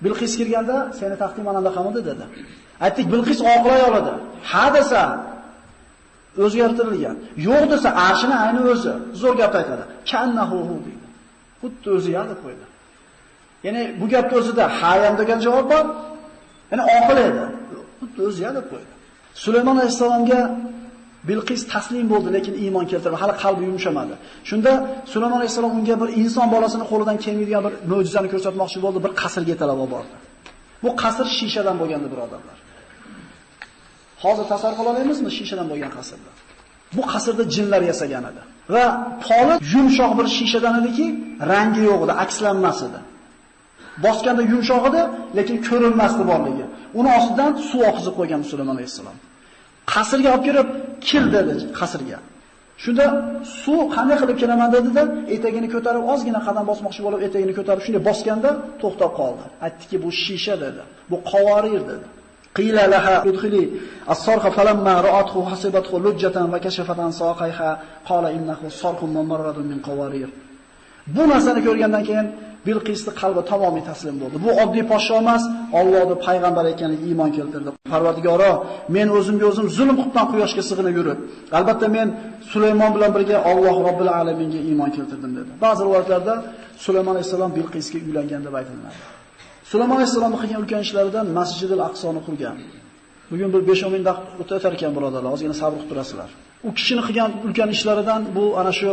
Bilqis kirganda, seni taxting mananda qamadi dedi. Aytdik, Bilqis oqlay oladi. Ha desa, o'zgartirilgan. Yo'q desa, arshini ayni o'zi zo'r gap aytadi. Kannahu deydi. Xuddi o'zi ya deb qo'ydi. Ya'ni bu gapning o'zida ha ham degan javob bor. Ya'ni oqil edi. Xuddi o'zi ya deb qo'ydi. Sulaymon alayhisalomga Bilqis taslim bo'ldi, lekin iymon keltirmadi. Hali qalbi yumshamadi. Shunda Sulaymon alayhisalom unga bir inson bolasini qo'lidan kelmaydigan bir mo'jizani ko'rsatmoqchi bo'ldi, bir qasrga yetalab bordi. Bu qasr shishadan bo'lgandi, birodarlar. Hozir tasavvur qila olamizmi shishadan bo'lgan qasrni? Bu qasrda jinlar yasagan edi. Va poli yumshoq bir shishadan ediki, rangi yo'q edi, akslanmas edi. Bosganda yumshoq edi, lekin ko'rinmasdi borligi. Uni ostidan suv oqizib qo'ygan Sulaymon alayhisalom. Qasrga olib kirib, kir dedi qasrga. Shunda suv qanday qilib kelaman dedi-da, etagini ko'tarib ozgina qadam bosmoqchi bo'lib, etagini ko'tarib shunday bosganda to'xtab qoldi. Aytdiki, bu shisha dedi. Bu qavorir dedi. Qila laha udkhili as-sarqa falamma ra'athu hasibathu lujjatan va kashafat an saqayha qala innahu sarqun mumarradun min qawarir. Bu narsani ko'rgandan keyin Bilqisning qalbi tamomiy taslim bo'ldi. Bu oddiy podsho emas, Allohning payg'ambari ekanligiga iymon keltirdi. Parvardigoro, men o'zimga o'zim zulm qilgan quyoshga sig'inib yurib, albatta men Sulaymon bilan birga Alloh Robbil alaminga iymon keltirdim dedi. Ba'zi rivoyatlarda Sulaymon alayhisalom Bilqisga uylangan deb aytiladi. Sulaymon alayhisalomning qilgan ulkan ishlaridan Masjidil Aqsoni qurgan. Bugun bir 5-10 ming daqiqa o'tar ekan birodarlar, ozgina sabr qilib turasizlar. U kishining qilgan ulkan ishlaridan bu ana shu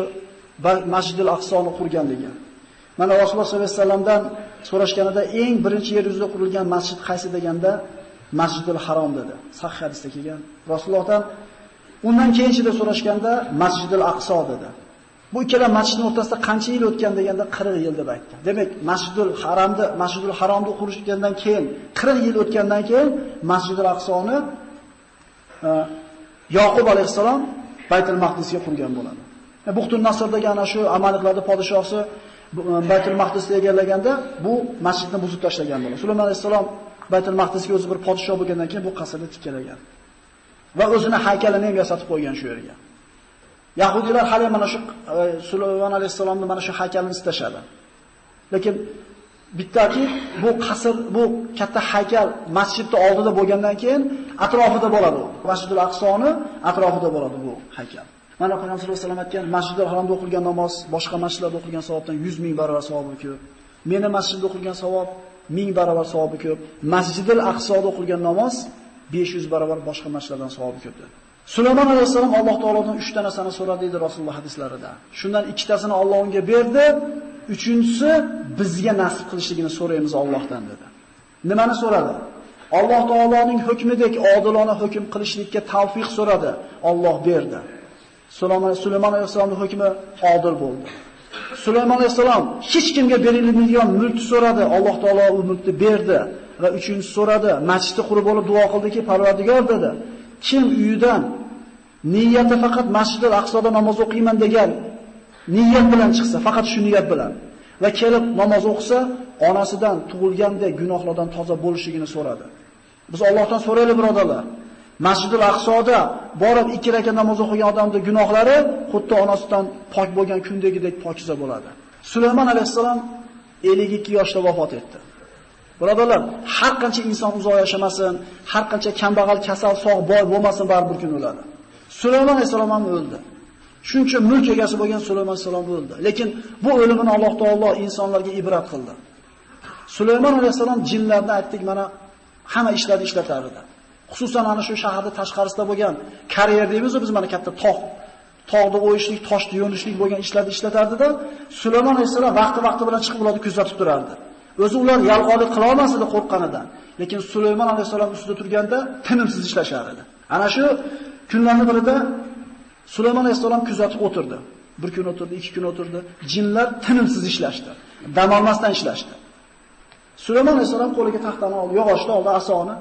Masjidul Aqsoni qurganligi. Mana Rasululloh sollallohu alayhi vasallamdan so'rashganida eng birinchi yer yuzida qurilgan masjid qaysi deganda Masjidul Harom dedi. Sahih hadisda kelgan. Rasulullohdan undan keyinchida so'rashganda Masjidul Aqso dedi. Bu ikkala masjidning o'rtasida qancha yil o'tgan deganda 40 yil deb aytdi. Demak, Masjidul Haromni qurishgandan keyin 40 yil o'tgandan keyin Masjidul Aqsoni Yaqub alayhisalom Baytul Maqdisga qurgan bo'ladi. Buxtun Nasrdagi ana shu Amaliklarning podshosi Baytul Maqdisni egallaganda bu masjidni buzib tashlagan bo'ladi. Sulaymon alayhisalom Baytul Maqdisga o'zi bir podshoh bo'lgandan keyin bu qasrni tikkalagan. Va o'zini haykalini ham yasatib qo'ygan shu yerga. Yahudiylar hali mana shu Sulaymon alayhisalomning mana shu haykalini istashadi. Lekin bittaki bu qasr, bu katta haykal masjidning oldida bo'lgandan keyin atrofida bo'ladi. Masjidul Aqsoni atrofida bo'ladi bu haykal. Mana Payg'ambar sollallohu alayhi vasallam aytgan, Masjidul Haromda o'qilgan namoz boshqa masjidlarda o'qilgan savobdan 100 ming barobar savobi ko'p. Meni masjidda o'qilgan savob 1000 barobar savobi ko'p. Masjidul Aqsoda o'qilgan namoz 500 barobar boshqa masjidlardan savobi ko'p dedi. Sulaymon alayhisalom Alloh taolodan 3 ta narsani so'radi dedi Rasululloh hadislarida. Shundan 2 tasini Alloh unga berdi, 3-inchisi bizga nasib qilishligini so'raymiz Allohdan dedi. Nimani so'radi? Alloh taoloning hukmidek odilona hukm qilishlikka tavfiq so'radi. Alloh berdi. Sulaymon alayhisalomning hukmi odil bo'ldi. Sulaymon alayhisalom hech kimga berilmaydigan mulk so'radi. Alloh taolo u mulkni berdi. Va 3-inchisi so'radi, masjidni qurib olib duo qildiki, Parvardigor dedi. Kim uyidan niyati faqat Masjidul Aqsoda namoz o'qiyman degan niyat bilan chiqsa, faqat shu niyat bilan va kelib namoz o'qisa, onasidan tug'ilgandek gunohlardan toza bo'lishligini so'radi. Biz Allohdan so'raylik, birodarlar. Masjidul Aqsoda borib 2 rakat namoz o'qigan odamning gunohlari xuddi onasidan pok bo'lgan kundagidek pokiza bo'ladi. Sulaymon alayhisalom 52 yoshda vafot etdi. Birodarlar, har qancha inson uzoq yashamasin, har qancha kambag'al, kasal, sog', boy bo'lmasin, baribir kun o'ladi. Sulaymon alayhisalom ham o'ldi. Shuncha mulk egasi bo'lgan Sulaymon alayhisalom o'ldi. Lekin bu o'limini Alloh taolo insonlarga ibrat qildi. Sulaymon alayhisalom jinlarni aytdik, mana hamma ishlarni ishlatardi. Xususan ana shu shaharda tashqarisida bo'lgan karyer deymiz-ku biz, mana katta tog'ni o'yishlik, toshni yo'nishlik bo'lgan ishlarni ishlatardi-da, Sulaymon alayhisalom vaqti bilan chiqib ularni kuzatib turardi. O'zi ular yalqonlik qila olmas edi qo'rqqanidan. Lekin Sulaymon alayhisalom ustida turganda tinimsiz ishlashar edi. Ana shu kunlarning birida Sulaymon alayhisalom kuzatib o'tirdi. Bir kun o'tirdi, 2 kun o'tirdi. Jinlar tinimsiz ishlashdi. Dam olmasdan ishlashdi. Sulaymon alayhisalom qo'liga taxtani oldi, yog'ochni oldi, asoni,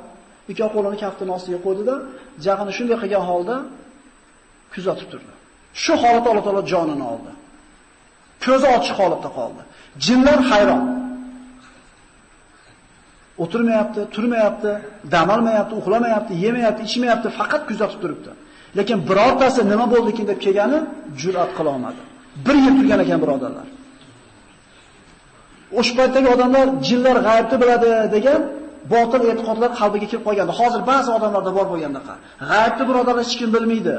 ikki qo'lini kaftining ostiga qo'ydi-da, jag'ini shunday qilgan holda kuzatib turdi. Shu holatda Alloh taolo jonini oldi. Ko'zi ochiq holatda qoldi. Jinlar hayron. O'tirmayapti, turmayapti, dam olmayapti, uxlamayapti, yemayapti, ichmayapti, faqat kuzatib turibdi. Lekin birortasi nima bo'ldi ekan deb kelgani jur'at qila olmadi. 1 yil turgan ekan, birodarlar. O'sha paytdagi odamlar jinlar g'aybni biladi degan botil e'tiqodlar qalbiga kirib qolgandi. Hozir ba'zi odamlarda bor bo'lgandaqa. G'aybni birodarlar hech kim bilmaydi.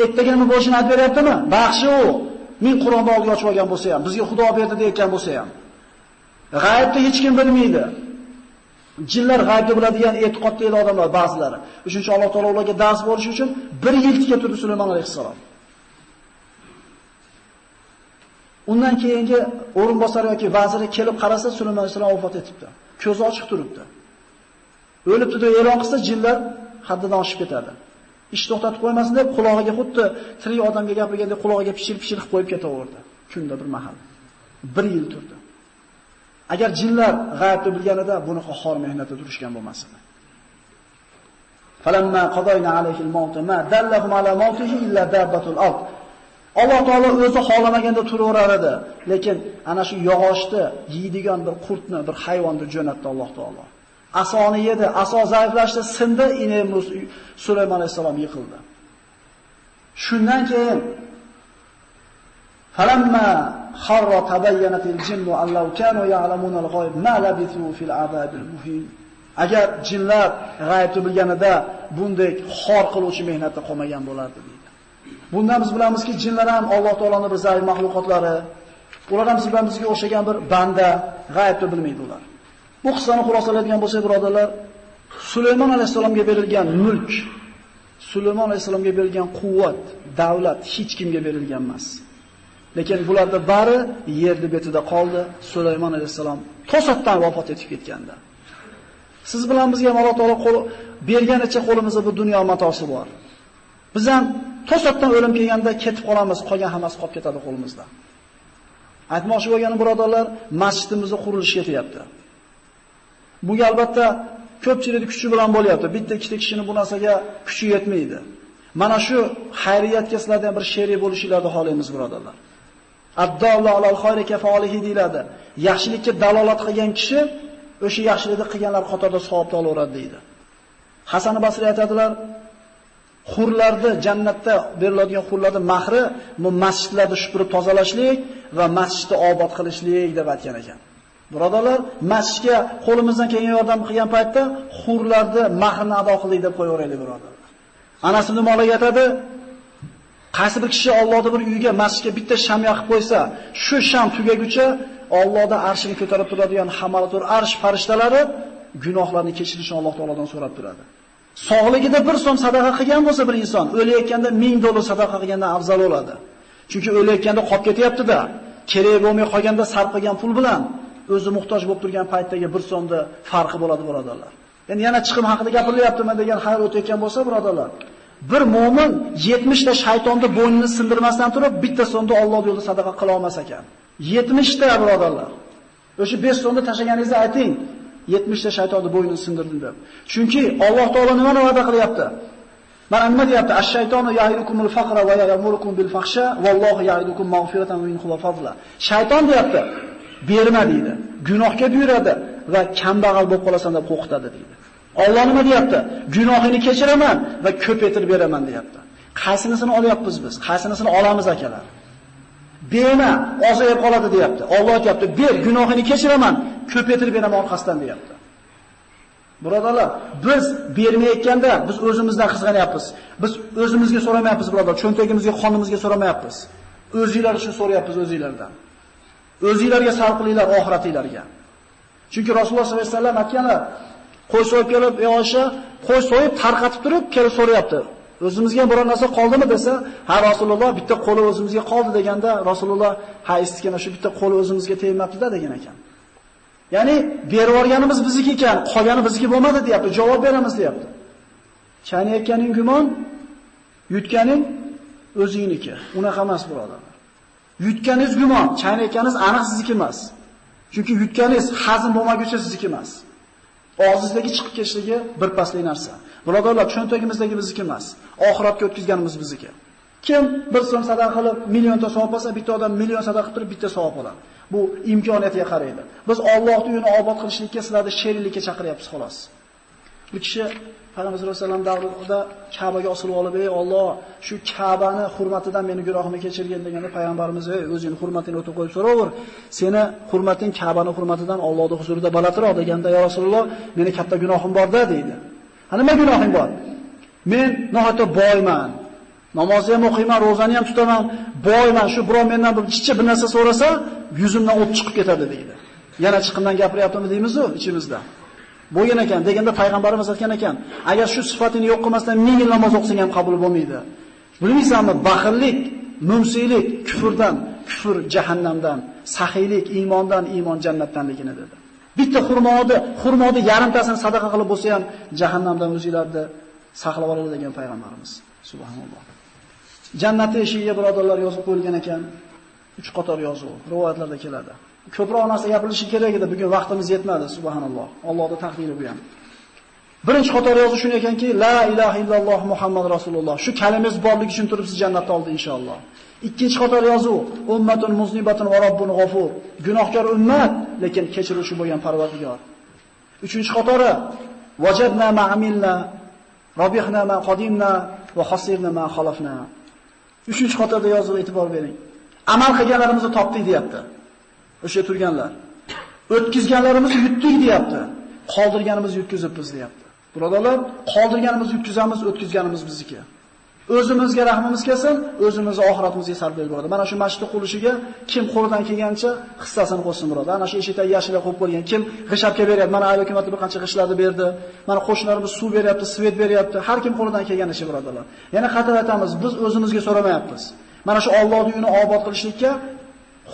Ertaga bo'lishini aytib beryaptimi? Baxshi u. Men Qur'onni olib ochib olgan bo'lsa ham, bizga Xudo berdi deyotgan bo'lsa ham. G'aybni hech kim bilmaydi. Jinlar g'aybni biladigan e'tiqodda edi odamlar ba'zilari. Shuning uchun Alloh taolo ularga dars berish uchun 1 yil tikka turdi Sulaymon alayhisalom. Undan keyingi o'rinbosar yoki vaziri kelib qarasa, Sulaymon alayhisalom vafot etibdi. Ko'zi ochiq turibdi. O'libdi deb e'lon qilsa, jinlar haddidan oshib ketadi. Ish to'xtatib qo'ymasin deb quloqiga xuddi tirik odamga gapirgandek quloqiga pishirib qo'yib ketaverdi. Kunda bir mahal. 1 yil turdi. Agar jinlar g'aybni bilganida buni xor mehnatda turishgan bo'lmasdi. Falamma qadayna alayhil mawt ma dallahum ala mawtihi illa dabbatul ard. Alloh taolo o'zi xolamaganda turaverar edi, lekin ana shu yog'ochni yeydigan bir qurtni, bir hayvonni jo'natdi Alloh taolo. Asoni yedi, aso zaiflashdi, sindi, inemiz Sulaymon alayhisalom yiqildi. Shundan keyin falamma kharra tabayyanatil jinnu allau kanu ya'lamuna al-g'ayb ma labithu fil azabil muhin. Agar jinlar g'aybni bilganida bunday xor qiluvchi mehnatda qolmagan bo'lardi deydi. Bundan biz bilamizki, jinlar ham Alloh taoloning bir zaif mahluqotlari. Ular ham sizlar bizga o'xshagan bir banda, g'aybni bilmaydi ular. Bu qissani xulosalaydigan bo'lsak, birodarlar, Sulaymon alayhisalomga berilgan mulk, Sulaymon alayhisalomga berilgan quvvat, davlat hech kimga berilgan emas. Lekin bularda bari yerni betida qoldi. Sulaymon alayhisalom to'satdan vafot etib ketganda. Siz bilan bizga Alloh taolo qo'l berganicha qo'limizda bu dunyo matosi bor. Biz ham to'satdan o'lim kelganda ketib qolamiz, qolgan hammasi qolib ketadi qo'limizda. Aytmoqchi bo'lganim birodarlar, masjidimizni qurilishi ketyapti. Bunga albatta ko'pchilik kuchi bilan bo'lyapti. Bitta ikkita kishining bu narsaga kuchi yetmaydi. Mana shu xayriyatga sizlardan bir sherik bo'lishinglarni xohlaymiz birodarlar. Addallo alal xayri kafolihi deyiladi. Yaxshilikka dalolat qilgan kishi o'sha yaxshilikni qilganlar qatorida savobni olaveradi deydi. Hasan Basri aytadilar, hurlarni jannatda beriladigan hurlarning mahri bu masjidlarni supurib tozalashlik va masjidni obod qilishlik deb aytgan ekan. Birodarlar, masjidga qo'limizdan kelgan yordam qilgan paytda hurlarni mahrini ado qildik deb qo'yaveraylik birodarlar. Anas ibn Malik aytadi, qaysi bir kishi Allohning bir uyiga, masjidga bitta sham yoqib qo'ysa, shu sham tugaguncha Allohda arshini ko'tarib turadigan hamalatur arsh farishtalari gunohlarni kechirishini Alloh taolodan so'rab turadi. Sog'ligida bir so'm sadaqa qilgan bo'lsa bir inson, o'layotganda 1000 dollar sadaqa qilgandan afzal bo'ladi. Chunki o'layotganda qolib ketyapti-da, kerak bo'lmay qolganda sarf qilgan pul bilan o'zi muhtoj bo'lib turgan paytdagi bir so'mda farqi bo'ladi birodarlar. Endi yana chiqim haqida gapirilyaptimi degan xayol o'tayotgan bo'lsa birodarlar, bir mo'min 70 ta shaytonni bo'ynini sindirmasdan turib bitta so'mda Alloh yo'lida sadaqa qila olmas ekan. 70 ta birodarlar. O'sha 5 so'mni tashlaganingizni ayting. 70 ta shaytonni bo'ynini sindirdim deb. Chunki Alloh taolo nimani va'da qilyapti? Mana nima deyapti? Ash-shaytonu ya'idukumul faqra va ya'murukum bil fahsha vallohu ya'idukum mag'firatan minhu va fadla. Shayton deyapti, berma deydi. Gunohga buyuradi va kambag'al bo'lib qolasan deb qo'rqitadi deydi. Alloh nima deyapti? Gunohingni kechiraman va ko'paytirib beraman deyapti. Qaysinisini olyapmiz biz? Qaysinisini olamiz akalar? Berma, ozayib qoladi deyapti. Alloh aytayapti, ber, gunohingni kechiraman, ko'paytirib beraman orqasidan deyapti. Birodarlar, biz bermayotganda biz o'zimizdan qizg'anyapmiz. Biz o'zimizga so'ramayapmiz birodar, cho'ntagimizga, qonimizga so'ramayapmiz. O'zinglar uchun so'rayapmiz o'zinglardan. O'zinglarga sarf qilinglar oxiratinglarga. Chunki Rasululloh sollallohu alayhi vasallam aytganlar, qo'y so'yib kelib, Oyisha qo'y so'yib tarqatib turib kelib so'rayapti. O'zimizga biror narsa qoldimi desa, ha Rasululloh bitta qo'li o'zimizga qoldi deganda Rasululloh ha eskina shu bitta qo'li o'zimizga tegmabdi-da degan ekan. Ya'ni berib yuborganimiz bizniki ekan, qolgani bizniki bo'lmadi deyapti. Javob beramiz deyapti. Chaynayotganing gumon, yutganing o'zingniki. Unaqa emas birodarlar. Yutganingiz gumon, chaynayotganingiz aniq sizniki emas. Chunki yutganingiz hazm bo'lmaguncha sizniki emas. Og'zingizdagi chiqib ketishligi bir pasli narsa. Birodarlar, cho'ntagimizdagi bizniki emas. Oxiratga o'tkazganimiz bizniki. Kim bir so'm sadaqa qilib millionta savob olsa, bitta odam million sadaqa qilib bitta savob oladi. Bu imkoniyatiga qaraydi. Biz Allohning uyini obod qilishlikka, sizlarni sheriklikka chaqiryapmiz xolos. Bu kishi Payg'ambar sollallohu alayhi vasallam davrida Ka'baga osilib olib, "Ey Alloh, shu Ka'bani hurmatidan meni gunohimni kechirgin" deganda payg'ambarimiz, "Ey, o'zing hurmatini o'tib qo'yib so'raver. Seni hurmating Ka'bani hurmatidan Allohning huzurida balandroq" deganda, "Ya Rasululloh, meni katta gunohim bor-da" deydi. "Ha, nima gunohing bor?" "Men nihoyatda boyman. Namozni ham o'qiyman, ro'zani ham tutaman, boyman. Shu birov mendan bir kichik bir narsa so'rasa, yuzimdan o't chiqib ketadi" deydi. Yana chiqimdan gapiryaptimi deymiz-ku ichimizda. Bo'lgan ekan deganda payg'ambarimiz aytgan ekan, agar shu sifatini yo'q qilmasdan 1000 yil namoz o'qisang ham qabul bo'lmaydi. Bilmaysanmi, baxillik, mumsiylik kufrdan, kufr jahannamdan, saxiylik iymondan, iymon jannatdanligini dedi. Bitta xurmoni yarimtasini sadaqa qilib bo'lsa ham jahannamdan o'zinglarni saqlab oladi degan payg'ambarimiz. Subhanalloh. Jannatning eshigiga birodarlar yozib qo'yilgan ekan. 3 qator yozuv rivoyatlarda keladi. Ko'proq narsa gapirilishi kerak edi, bugun vaqtimiz yetmadi, subhanalloh. Allohning taqdiri bu ham. Birinchi qator yozuv shuni ekanki, la ilaha illalloh Muhammad rasululloh. Shu kalimangiz borligi uchun turib siz jannatda oldi inshaalloh. Ikkinchi qator yozuv, ummatun muznibatun va robbun g'afur. Gunohkor ummat, lekin kechiruvchi bo'lgan Parvardigor. Uchinchi qatori, wajadna ma amilna, rabihna ma qadimna va khasirna ma khalafna. Uchinchi qatorda yozuv e'tibor bering. Amal qilganlarimizni topdik deyapti. O'sha turganlar. O'tkizganlarimizni yutdik deyapti. Qoldirganimizni yutkizibmiz deyapti. Birodarlar, qoldirganimizni yutkizamiz, o'tkizganimiz bizniki. O'zimizga rahmimiz kelsin, o'zimizni oxiratimizga sarf berib bo'ladi. Mana shu masjidning qurilishiga kim qo'lidan kelgancha hissasini qo'shsin birodar. Ana shu eshikda yashillar qo'yib qo'ygan, kim g'ishabga beryapti. Mana ayol hukumat bir qancha g'ishlarni berdi. Mana qo'shnilarimiz suv beryapti, svet beryapti. Har kim qo'lidan kelganicha birodarlar. Yana qaytarib aytamiz, biz o'zimizga so'ramayapmiz. Mana shu Allohning uyini obod qilishlikka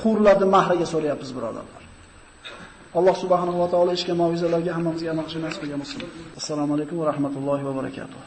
hurlarni mahriga so'rayapmiz, birodarlar. Alloh subhanahu va taolo eshitgan mav'izalarga hammamizga amal qilishni nasib qilsin. Assalomu alaykum va rahmatullohi va barakatuh.